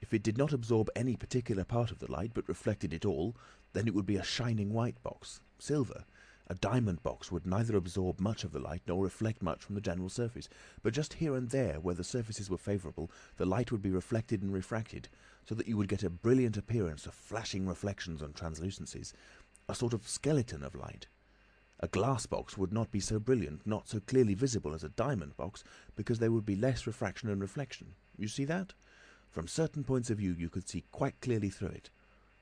If it did not absorb any particular part of the light, but reflected it all, then it would be a shining white box, silver. A diamond box would neither absorb much of the light nor reflect much from the general surface, but just here and there, where the surfaces were favourable, the light would be reflected and refracted, so that you would get a brilliant appearance of flashing reflections and translucencies, a sort of skeleton of light. A glass box would not be so brilliant, not so clearly visible as a diamond box, because there would be less refraction and reflection. You see that? From certain points of view you could see quite clearly through it.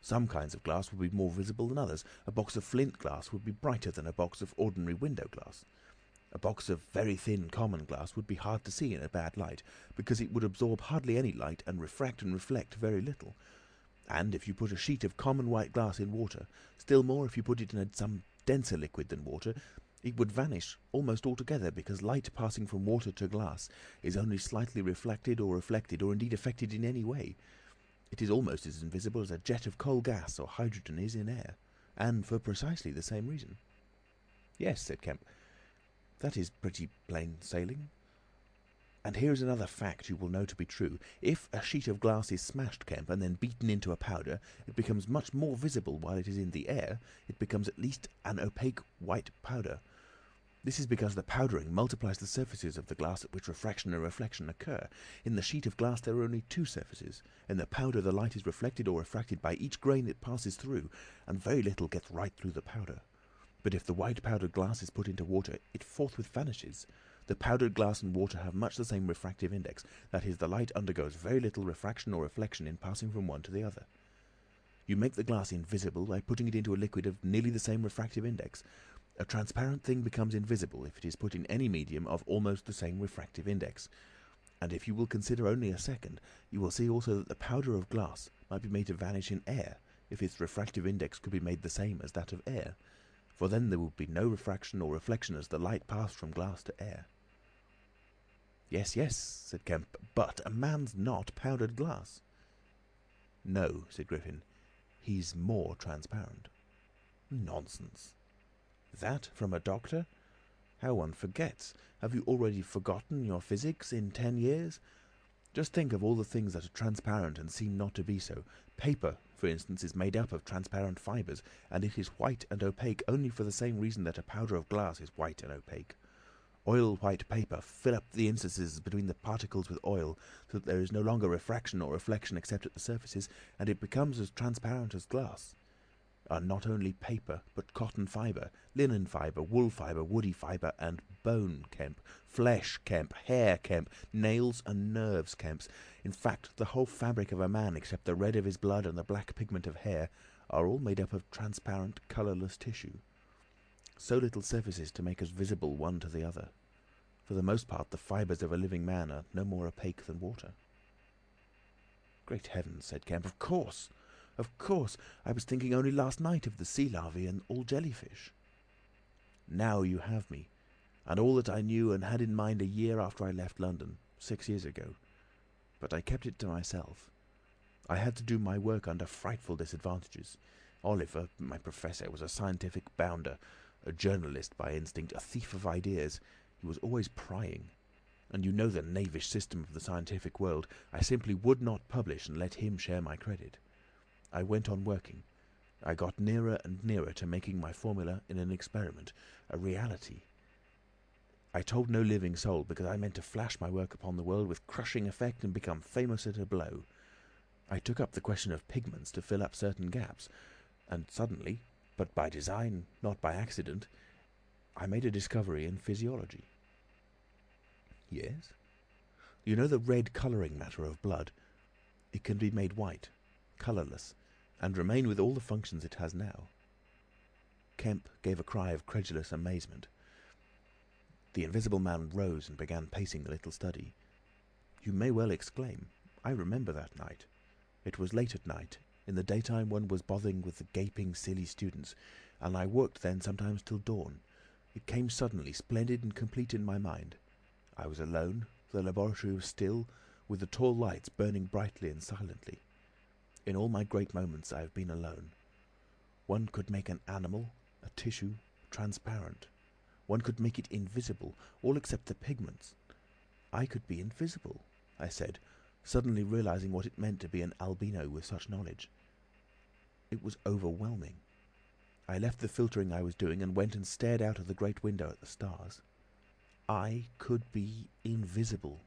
Some kinds of glass would be more visible than others. A box of flint glass would be brighter than a box of ordinary window glass. A box of very thin common glass would be hard to see in a bad light, because it would absorb hardly any light and reflect very little. And if you put a sheet of common white glass in water, still more if you put it in some denser liquid than water, it would vanish almost altogether, because light passing from water to glass is only slightly reflected, or indeed affected in any way. It is almost as invisible as a jet of coal gas or hydrogen is in air, and for precisely the same reason." "Yes," said Kemp, "that is pretty plain sailing. And here is another fact you will know to be true. If a sheet of glass is smashed, Kemp, and then beaten into a powder, it becomes much more visible while it is in the air. It becomes at least an opaque white powder. This is because the powdering multiplies the surfaces of the glass at which refraction and reflection occur. In the sheet of glass there are only 2 surfaces. In the powder the light is reflected or refracted by each grain it passes through, and very little gets right through the powder. But if the white powdered glass is put into water, it forthwith vanishes. The powdered glass and water have much the same refractive index, that is, the light undergoes very little refraction or reflection in passing from one to the other. You make the glass invisible by putting it into a liquid of nearly the same refractive index. A transparent thing becomes invisible if it is put in any medium of almost the same refractive index. And if you will consider only a second, you will see also that the powder of glass might be made to vanish in air, if its refractive index could be made the same as that of air, for then there would be no refraction or reflection as the light passed from glass to air." "Yes, yes," said Kemp, "but a man's not powdered glass." "No," said Griffin. "He's more transparent." "Nonsense." "That from a doctor? How one forgets! Have you already forgotten your physics in 10 years? Just think of all the things that are transparent and seem not to be so. Paper, for instance, is made up of transparent fibres, and it is white and opaque only for the same reason that a powder of glass is white and opaque. Oil-white paper fill up the interstices between the particles with oil, so that there is no longer refraction or reflection except at the surfaces, and it becomes as transparent as glass. And not only paper, but cotton fibre, linen fibre, wool fibre, woody fibre, and bone, Kemp, flesh, Kemp, hair, Kemp, nails and nerves, Kemps. In fact, the whole fabric of a man, except the red of his blood and the black pigment of hair, are all made up of transparent, colourless tissue. So little surfaces to make us visible one to the other. For the most part, the fibres of a living man are no more opaque than water." "Great heavens," said Kemp, "of course! Of course! I was thinking only last night of the sea larvae and all jellyfish." "Now you have me, and all that I knew and had in mind a year after I left London, 6 years ago. But I kept it to myself. I had to do my work under frightful disadvantages. Oliver, my professor, was a scientific bounder, a journalist by instinct, a thief of ideas. He was always prying. And you know the knavish system of the scientific world. I simply would not publish and let him share my credit. I went on working. I got nearer and nearer to making my formula in an experiment, a reality. I told no living soul, because I meant to flash my work upon the world with crushing effect and become famous at a blow. I took up the question of pigments to fill up certain gaps, and suddenly, but by design, not by accident, I made a discovery in physiology." "Yes?" "You know the red colouring matter of blood? It can be made white, colourless, and remain with all the functions it has now." Kemp gave a cry of credulous amazement. The Invisible Man rose and began pacing the little study. "You may well exclaim. I remember that night. It was late at night. In the daytime one was bothering with the gaping, silly students, and I worked then sometimes till dawn. It came suddenly, splendid and complete in my mind. I was alone, the laboratory was still, with the tall lights burning brightly and silently. In all my great moments I have been alone. One could make an animal, a tissue, transparent. One could make it invisible, all except the pigments. I could be invisible, I said, suddenly realising what it meant to be an albino with such knowledge. It was overwhelming. I left the filtering I was doing and went and stared out of the great window at the stars. I could be invisible,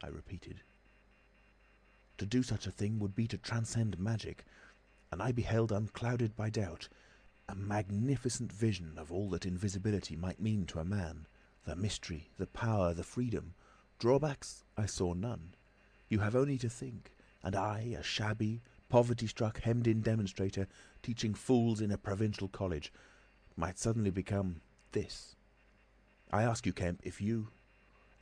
I repeated. To do such a thing would be to transcend magic, and I beheld, unclouded by doubt, a magnificent vision of all that invisibility might mean to a man, the mystery, the power, the freedom. Drawbacks I saw none. You have only to think, and I, a shabby, poverty-struck, hemmed-in demonstrator, teaching fools in a provincial college, might suddenly become this. I ask you, Kemp, if you,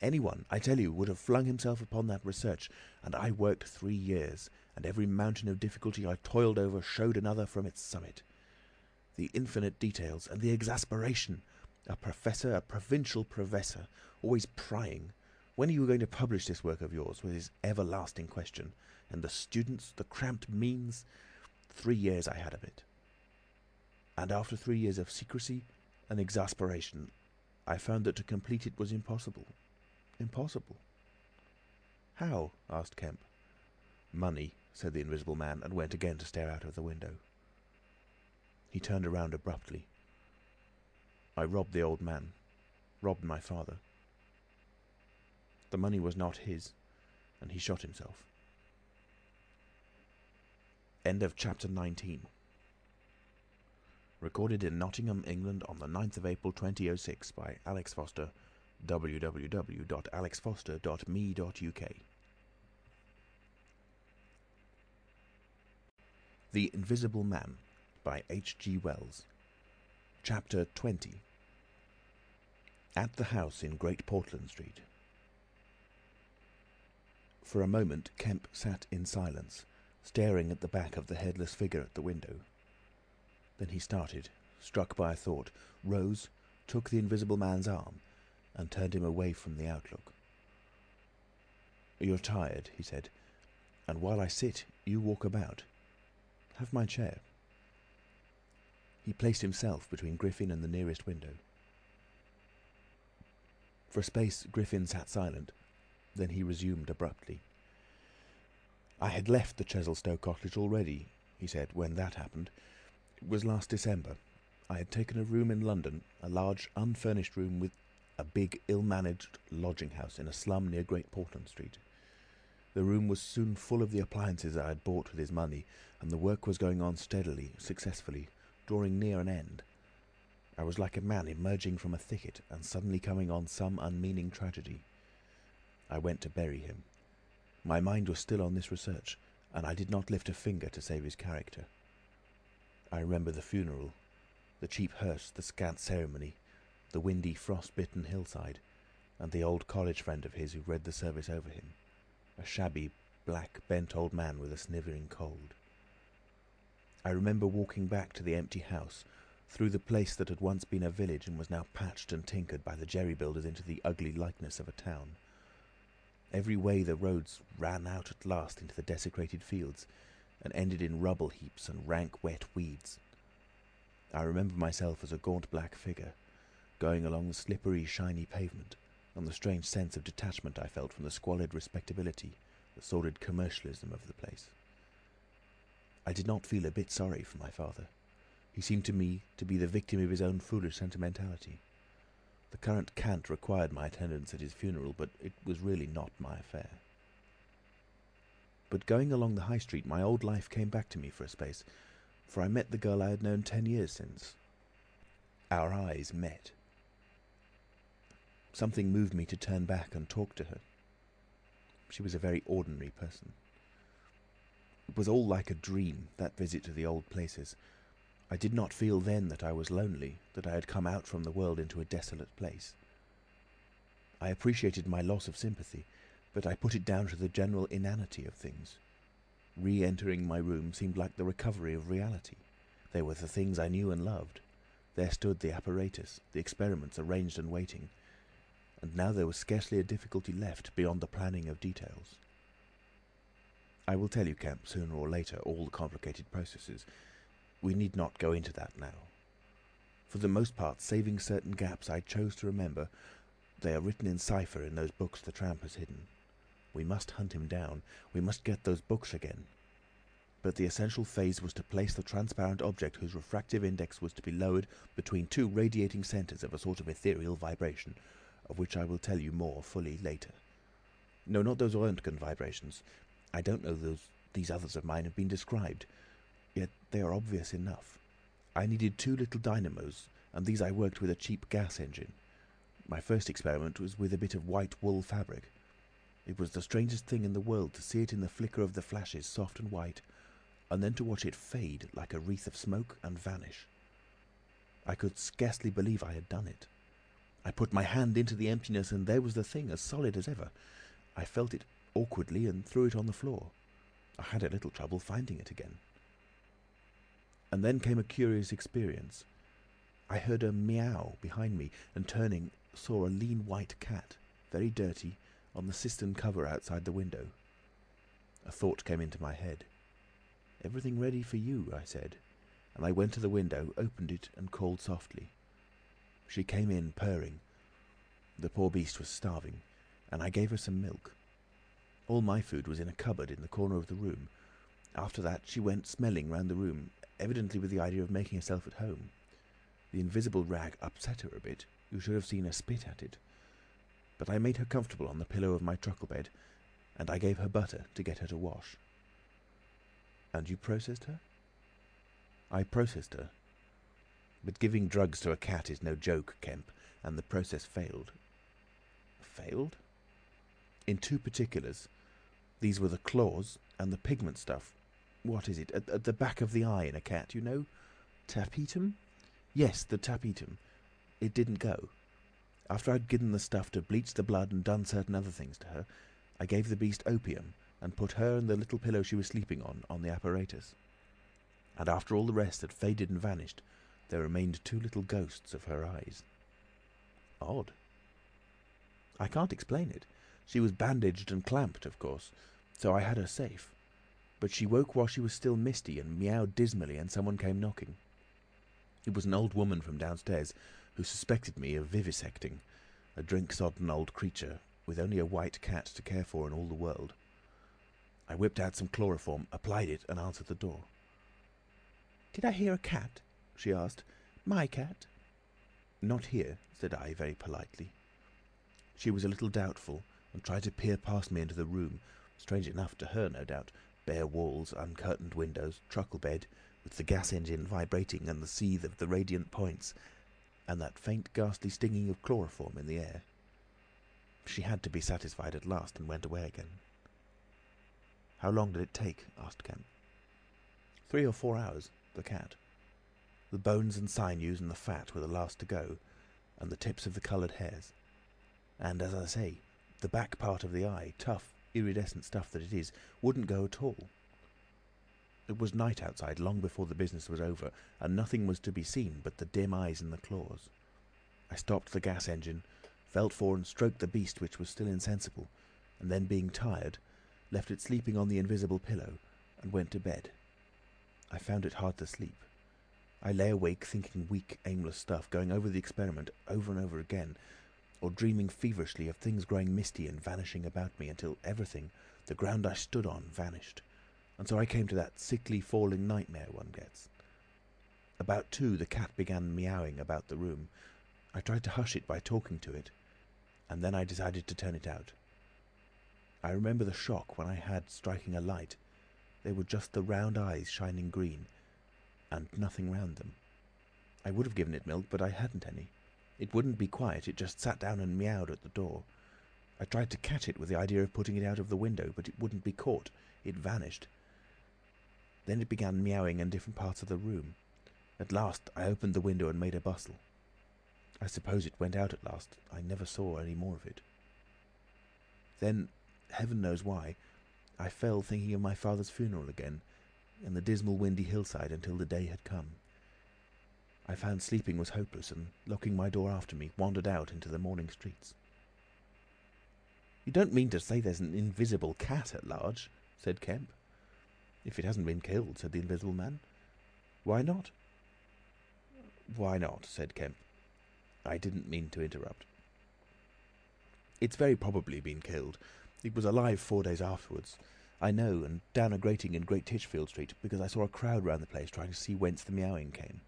anyone, I tell you, would have flung himself upon that research, and I worked 3 years, and every mountain of difficulty I toiled over showed another from its summit. The infinite details, and the exasperation! A professor, a provincial professor, always prying. When are you going to publish this work of yours, was his everlasting question. And the students, the cramped means. 3 years I had of it. And after 3 years of secrecy and exasperation, I found that to complete it was impossible. Impossible. "How?" asked Kemp. "Money," said the Invisible Man, and went again to stare out of the window. He turned around abruptly. "I robbed the old man. Robbed my father. The money was not his, and he shot himself." End of chapter 19. Recorded in Nottingham, England on the 9th of April 2006 by Alex Foster, www.alexfoster.me.uk. The Invisible Man by H.G. Wells. Chapter 20. At the house in Great Portland Street. For a moment Kemp sat in silence, staring at the back of the headless figure at the window. Then he started, struck by a thought, rose, took the Invisible Man's arm, and turned him away from the outlook. "You're tired," he said, "and while I sit, you walk about. Have my chair." He placed himself between Griffin and the nearest window. For a space Griffin sat silent, then he resumed abruptly. "I had left the Chesilstowe cottage already," he said, "when that happened. It was last December. I had taken a room in London, a large unfurnished room with a big ill-managed lodging-house in a slum near Great Portland Street. The room was soon full of the appliances I had bought with his money, and the work was going on steadily, successfully, drawing near an end. I was like a man emerging from a thicket and suddenly coming on some unmeaning tragedy. I went to bury him. My mind was still on this research, and I did not lift a finger to save his character. I remember the funeral, the cheap hearse, the scant ceremony, the windy, frost-bitten hillside, and the old college friend of his who read the service over him, a shabby, black, bent old man with a snivelling cold. I remember walking back to the empty house, through the place that had once been a village and was now patched and tinkered by the jerry-builders into the ugly likeness of a town. Every way the roads ran out at last into the desecrated fields, and ended in rubble heaps and rank wet weeds. I remember myself as a gaunt black figure, going along the slippery, shiny pavement, and the strange sense of detachment I felt from the squalid respectability, the sordid commercialism of the place. I did not feel a bit sorry for my father. He seemed to me to be the victim of his own foolish sentimentality. The current cant required my attendance at his funeral, but it was really not my affair. But going along the High Street, my old life came back to me for a space, for I met the girl I had known 10 years since. Our eyes met. Something moved me to turn back and talk to her. She was a very ordinary person. It was all like a dream, that visit to the old places. I did not feel then that I was lonely, that I had come out from the world into a desolate place. I appreciated my loss of sympathy, but I put it down to the general inanity of things. Re-entering my room seemed like the recovery of reality. They were the things I knew and loved. There stood the apparatus, the experiments arranged and waiting, and now there was scarcely a difficulty left beyond the planning of details. I will tell you, Kemp, sooner or later, all the complicated processes. We need not go into that now. For the most part, saving certain gaps I chose to remember, they are written in cipher in those books the tramp has hidden. We must hunt him down. We must get those books again. But the essential phase was to place the transparent object whose refractive index was to be lowered between two radiating centres of a sort of ethereal vibration, of which I will tell you more fully later. No, not those Röntgen vibrations. I don't know these others of mine have been described, yet they are obvious enough. I needed 2 little dynamos, and these I worked with a cheap gas engine. My first experiment was with a bit of white wool fabric. It was the strangest thing in the world to see it in the flicker of the flashes, soft and white, and then to watch it fade like a wreath of smoke and vanish. I could scarcely believe I had done it. I put my hand into the emptiness, and there was the thing, as solid as ever. I felt it awkwardly and threw it on the floor. I had a little trouble finding it again. And then came a curious experience. I heard a meow behind me, and turning, saw a lean white cat, very dirty, on the cistern cover outside the window. A thought came into my head. "Everything ready for you," I said, and I went to the window, opened it, and called softly. She came in, purring. The poor beast was starving, and I gave her some milk. All my food was in a cupboard in the corner of the room. After that she went smelling round the room, evidently with the idea of making herself at home. The invisible rag upset her a bit. You should have seen her spit at it. But I made her comfortable on the pillow of my truckle bed, and I gave her butter to get her to wash. "And you processed her?" "I processed her. But giving drugs to a cat is no joke, Kemp, and the process failed." "Failed?" "In 2 particulars. These were the claws and the pigment stuff. What is it? At the back of the eye in a cat, you know? Tapetum? Yes, the tapetum. It didn't go. After I'd given the stuff to bleach the blood and done certain other things to her, I gave the beast opium and put her and the little pillow she was sleeping on the apparatus. And after all the rest had faded and vanished, there remained 2 little ghosts of her eyes." "Odd." "I can't explain it. She was bandaged and clamped, of course, so I had her safe. But she woke while she was still misty and meowed dismally, and someone came knocking. It was an old woman from downstairs who suspected me of vivisecting, a drink-sodden old creature with only a white cat to care for in all the world. I whipped out some chloroform, applied it, and answered the door. "Did I hear a cat?" she asked. "My cat?" "Not here," said I very politely. She was a little doubtful, and tried to peer past me into the room, strange enough to her, no doubt, bare walls, uncurtained windows, truckle bed, with the gas engine vibrating and the seethe of the radiant points, and that faint ghastly stinging of chloroform in the air. She had to be satisfied at last, and went away again. "How long did it take?" asked Kemp. 3 or 4 hours, the cat. The bones and sinews and the fat were the last to go, and the tips of the coloured hairs. And, as I say, the back part of the eye, tough, iridescent stuff that it is, wouldn't go at all. It was night outside long before the business was over, and nothing was to be seen but the dim eyes and the claws. I stopped the gas engine, felt for and stroked the beast, which was still insensible, and then, being tired, left it sleeping on the invisible pillow, and went to bed. I found it hard to sleep. I lay awake thinking weak, aimless stuff, going over the experiment over and over again, or dreaming feverishly of things growing misty and vanishing about me until everything, the ground I stood on, vanished. And so I came to that sickly falling nightmare one gets. About 2, the cat began meowing about the room. I tried to hush it by talking to it, and then I decided to turn it out. I remember the shock when I had striking a light. They were just the round eyes shining green, and nothing round them. I would have given it milk, but I hadn't any. It wouldn't be quiet, it just sat down and meowed at the door. I tried to catch it with the idea of putting it out of the window, but it wouldn't be caught. It vanished. Then it began meowing in different parts of the room. At last I opened the window and made a bustle. I suppose it went out at last. I never saw any more of it. Then, heaven knows why, I fell thinking of my father's funeral again, in the dismal windy hillside until the day had come. I found sleeping was hopeless, and, locking my door after me, wandered out into the morning streets. "You don't mean to say there's an invisible cat at large?" said Kemp. "If it hasn't been killed," said the Invisible Man. "Why not?" "Why not?" said Kemp. I didn't mean to interrupt. "It's very probably been killed. It was alive 4 days afterwards. I know, and down a grating in Great Titchfield Street, because I saw a crowd round the place trying to see whence the meowing came."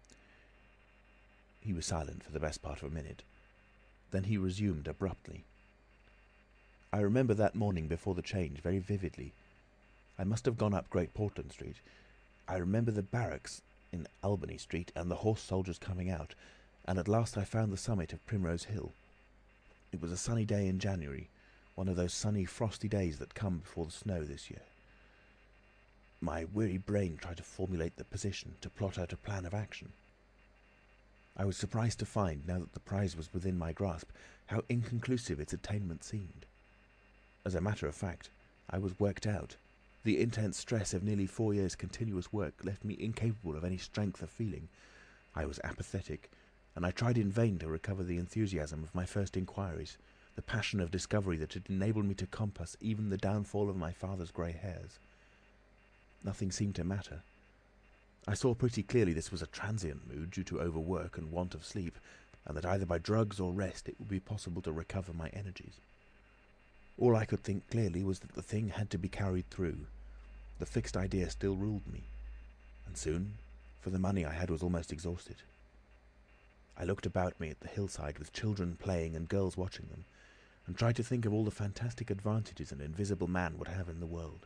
He was silent for the best part of a minute. Then he resumed abruptly. "I remember that morning before the change very vividly. I must have gone up Great Portland Street. I remember the barracks in Albany Street and the horse soldiers coming out, and at last I found the summit of Primrose Hill. It was a sunny day in January, one of those sunny, frosty days that come before the snow this year. My weary brain tried to formulate the position, to plot out a plan of action. I was surprised to find, now that the prize was within my grasp, how inconclusive its attainment seemed. As a matter of fact, I was worked out. The intense stress of nearly 4 years' continuous work left me incapable of any strength of feeling. I was apathetic, and I tried in vain to recover the enthusiasm of my first inquiries, the passion of discovery that had enabled me to compass even the downfall of my father's grey hairs. Nothing seemed to matter. I saw pretty clearly this was a transient mood due to overwork and want of sleep, and that either by drugs or rest it would be possible to recover my energies. All I could think clearly was that the thing had to be carried through. The fixed idea still ruled me, and soon, for the money I had was almost exhausted. I looked about me at the hillside with children playing and girls watching them, and tried to think of all the fantastic advantages an Invisible Man would have in the world.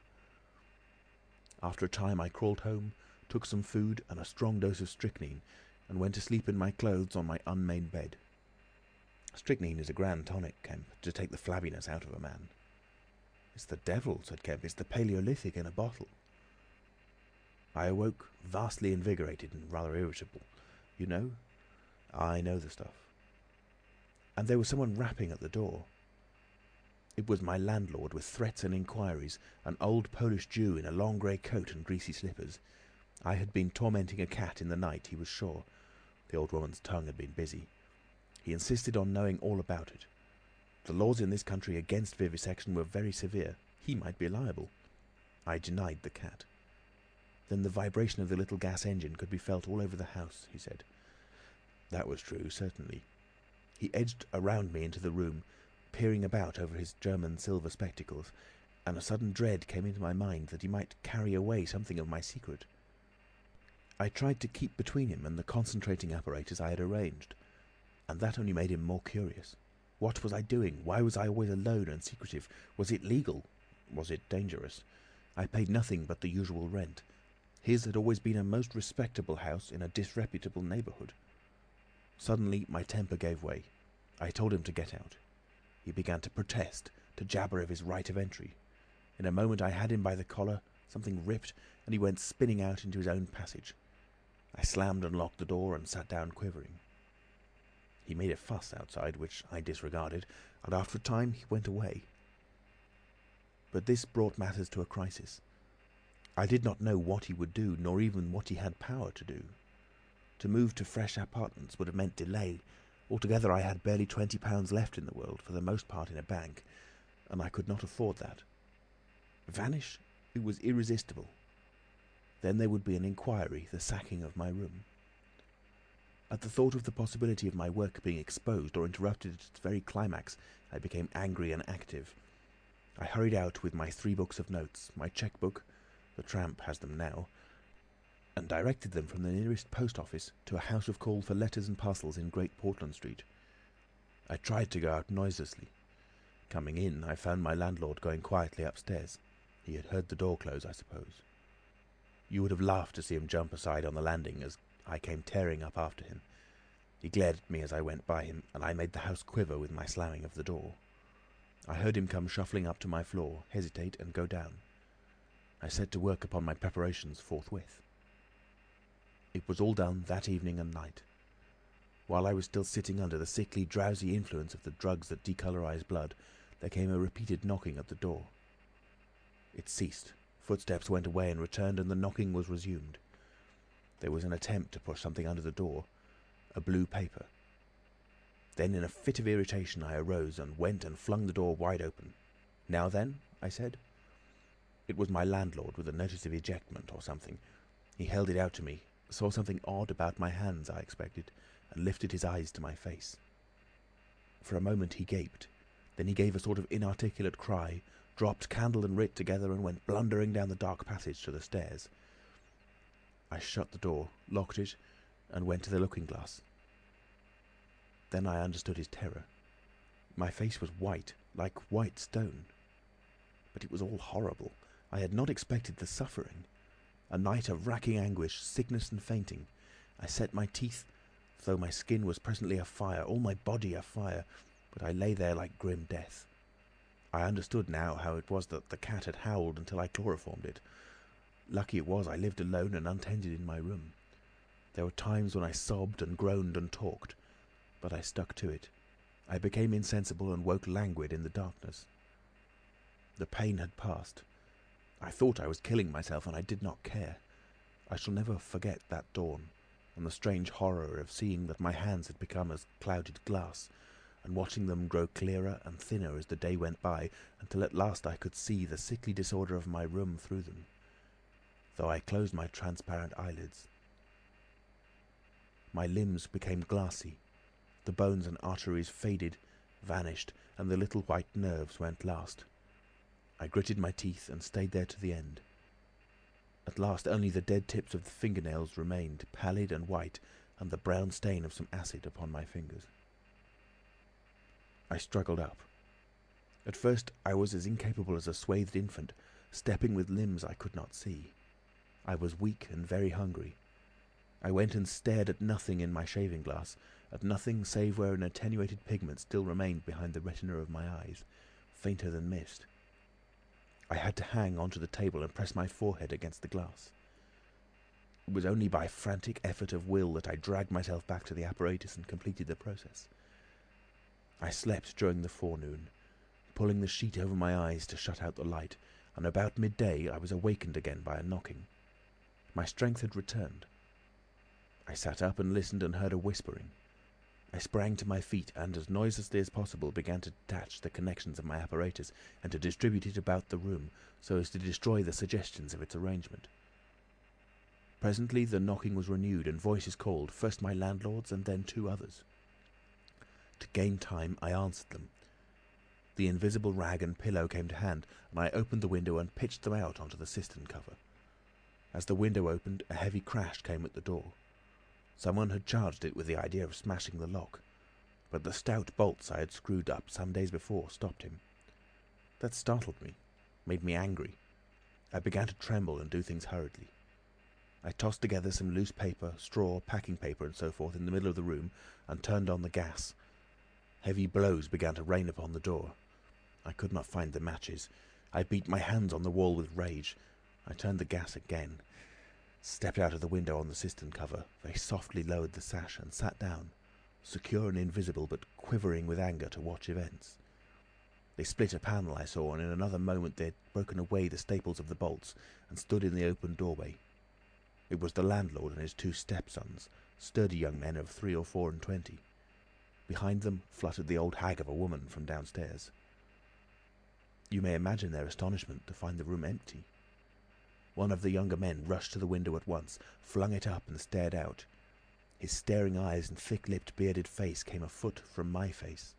After a time I crawled home, took some food and a strong dose of strychnine, and went to sleep in my clothes on my unmade bed. Strychnine is a grand tonic, Kemp, to take the flabbiness out of a man. "It's the devil," said Kemp. "It's the Paleolithic in a bottle." I awoke vastly invigorated and rather irritable. "You know?" "I know the stuff." And there was someone rapping at the door. It was my landlord, with threats and inquiries, an old Polish Jew in a long grey coat and greasy slippers. I had been tormenting a cat in the night, he was sure. The old woman's tongue had been busy. He insisted on knowing all about it. The laws in this country against vivisection were very severe. He might be liable. I denied the cat. Then the vibration of the little gas engine could be felt all over the house, he said. That was true, certainly. He edged around me into the room, peering about over his German silver spectacles, and a sudden dread came into my mind that he might carry away something of my secret. I tried to keep between him and the concentrating apparatus I had arranged, and that only made him more curious. What was I doing? Why was I always alone and secretive? Was it legal? Was it dangerous? I paid nothing but the usual rent. His had always been a most respectable house in a disreputable neighbourhood. Suddenly my temper gave way. I told him to get out. He began to protest, to jabber of his right of entry. In a moment I had him by the collar, something ripped, and he went spinning out into his own passage. I slammed and locked the door and sat down quivering. He made a fuss outside, which I disregarded, and after a time he went away. But this brought matters to a crisis. I did not know what he would do, nor even what he had power to do. To move to fresh apartments would have meant delay. Altogether I had barely £20 left in the world, for the most part in a bank, and I could not afford that. Vanish? It was irresistible. Then there would be an inquiry, the sacking of my room. At the thought of the possibility of my work being exposed or interrupted at its very climax, I became angry and active. I hurried out with my 3 books of notes, my cheque-book, the tramp has them now, and directed them from the nearest post office to a house of call for letters and parcels in Great Portland Street. I tried to go out noiselessly. Coming in, I found my landlord going quietly upstairs. He had heard the door close, I suppose. You would have laughed to see him jump aside on the landing as I came tearing up after him. He glared at me as I went by him, and I made the house quiver with my slamming of the door. I heard him come shuffling up to my floor, hesitate, and go down. I set to work upon my preparations forthwith. It was all done that evening and night. While I was still sitting under the sickly, drowsy influence of the drugs that decolourise blood, there came a repeated knocking at the door. It ceased. Footsteps went away and returned, and the knocking was resumed. There was an attempt to push something under the door, a blue paper. Then, in a fit of irritation, I arose and went and flung the door wide open. "Now then?" I said. It was my landlord, with a notice of ejectment or something. He held it out to me, saw something odd about my hands, I expected, and lifted his eyes to my face. For a moment he gaped. Then he gave a sort of inarticulate cry, dropped candle and writ together, and went blundering down the dark passage to the stairs. I shut the door, locked it, and went to the looking-glass. Then I understood his terror. My face was white, like white stone. But it was all horrible. I had not expected the suffering. A night of racking anguish, sickness and fainting. I set my teeth, though my skin was presently afire, all my body afire, but I lay there like grim death. I understood now how it was that the cat had howled until I chloroformed it. Lucky it was I lived alone and untended in my room. There were times when I sobbed and groaned and talked, but I stuck to it. I became insensible and woke languid in the darkness. The pain had passed. I thought I was killing myself, and I did not care. I shall never forget that dawn, and the strange horror of seeing that my hands had become as clouded glass, and watching them grow clearer and thinner as the day went by, until at last I could see the sickly disorder of my room through them, though I closed my transparent eyelids. My limbs became glassy. The bones and arteries faded, vanished, and the little white nerves went last. I gritted my teeth and stayed there to the end. At last only the dead tips of the fingernails remained, pallid and white, and the brown stain of some acid upon my fingers. I struggled up. At first I was as incapable as a swathed infant, stepping with limbs I could not see. I was weak and very hungry. I went and stared at nothing in my shaving glass, at nothing save where an attenuated pigment still remained behind the retina of my eyes, fainter than mist. I had to hang onto the table and press my forehead against the glass. It was only by frantic effort of will that I dragged myself back to the apparatus and completed the process. I slept during the forenoon, pulling the sheet over my eyes to shut out the light, and about midday I was awakened again by a knocking. My strength had returned. I sat up and listened and heard a whispering. I sprang to my feet and, as noiselessly as possible, began to detach the connections of my apparatus and to distribute it about the room so as to destroy the suggestions of its arrangement. Presently the knocking was renewed and voices called, first my landlord's and then two others. To gain time I answered them. The invisible rag and pillow came to hand, and I opened the window and pitched them out onto the cistern cover. As the window opened, a heavy crash came at the door. Someone had charged it with the idea of smashing the lock, but the stout bolts I had screwed up some days before stopped him. That startled me, made me angry. I began to tremble and do things hurriedly. I tossed together some loose paper, straw, packing paper and so forth in the middle of the room and turned on the gas. Heavy blows began to rain upon the door. I could not find the matches. I beat my hands on the wall with rage. I turned the gas again, stepped out of the window on the cistern cover, very softly lowered the sash and sat down, secure and invisible but quivering with anger to watch events. They split a panel I saw, and in another moment they had broken away the staples of the bolts and stood in the open doorway. It was the landlord and his two stepsons, sturdy young men of 3 or 4 and 20. Behind them fluttered the old hag of a woman from downstairs. You may imagine their astonishment to find the room empty. One of the younger men rushed to the window at once, flung it up and stared out. His staring eyes and thick-lipped, bearded face came a foot from my face.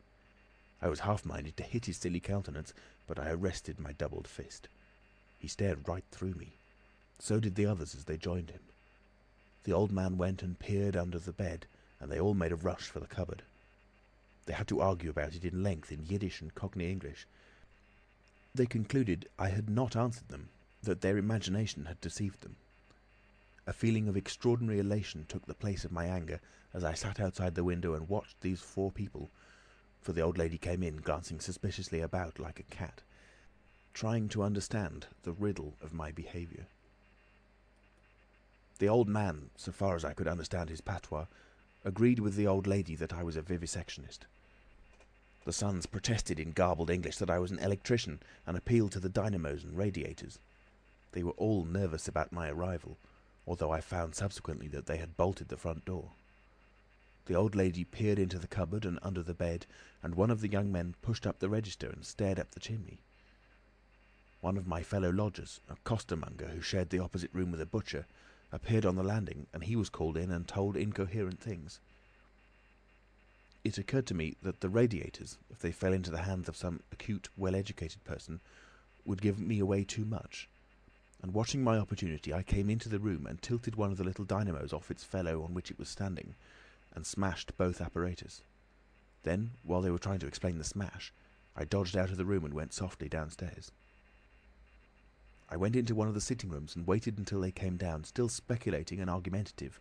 I was half-minded to hit his silly countenance, but I arrested my doubled fist. He stared right through me. So did the others as they joined him. The old man went and peered under the bed, and they all made a rush for the cupboard. They had to argue about it in length in Yiddish and Cockney English. They concluded I had not answered them, that their imagination had deceived them. A feeling of extraordinary elation took the place of my anger as I sat outside the window and watched these 4 people, for the old lady came in, glancing suspiciously about like a cat, trying to understand the riddle of my behaviour. The old man, so far as I could understand his patois, agreed with the old lady that I was a vivisectionist. The sons protested in garbled English that I was an electrician and appealed to the dynamos and radiators. They were all nervous about my arrival, although I found subsequently that they had bolted the front door. The old lady peered into the cupboard and under the bed, and one of the young men pushed up the register and stared up the chimney. One of my fellow lodgers, a costermonger who shared the opposite room with a butcher, appeared on the landing, and he was called in and told incoherent things. It occurred to me that the radiators, if they fell into the hands of some acute, well-educated person, would give me away too much, and watching my opportunity I came into the room and tilted one of the little dynamos off its fellow on which it was standing, and smashed both apparatus. Then, while they were trying to explain the smash, I dodged out of the room and went softly downstairs. I went into one of the sitting rooms and waited until they came down, still speculating and argumentative,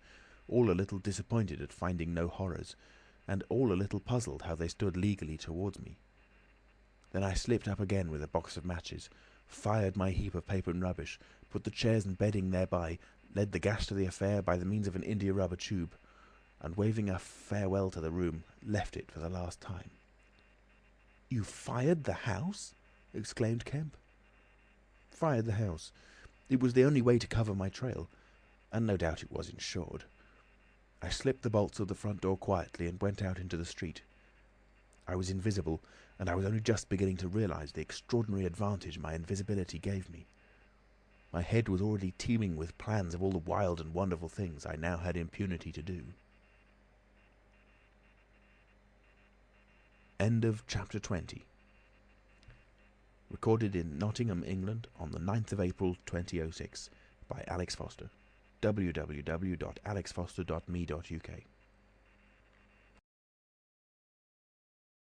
all a little disappointed at finding no horrors, and all a little puzzled how they stood legally towards me. Then I slipped up again with a box of matches, fired my heap of paper and rubbish, put the chairs and bedding thereby, led the gas to the affair by the means of an india-rubber tube, and waving a farewell to the room, left it for the last time. "You fired the house?" exclaimed Kemp. "Fired the house. It was the only way to cover my trail, and no doubt it was insured. I slipped the bolts of the front door quietly and went out into the street. I was invisible, and I was only just beginning to realise the extraordinary advantage my invisibility gave me. My head was already teeming with plans of all the wild and wonderful things I now had impunity to do. End of chapter 20. Recorded in Nottingham, England on the 9th of April 2006 by Alex Foster. www.alexfoster.me.uk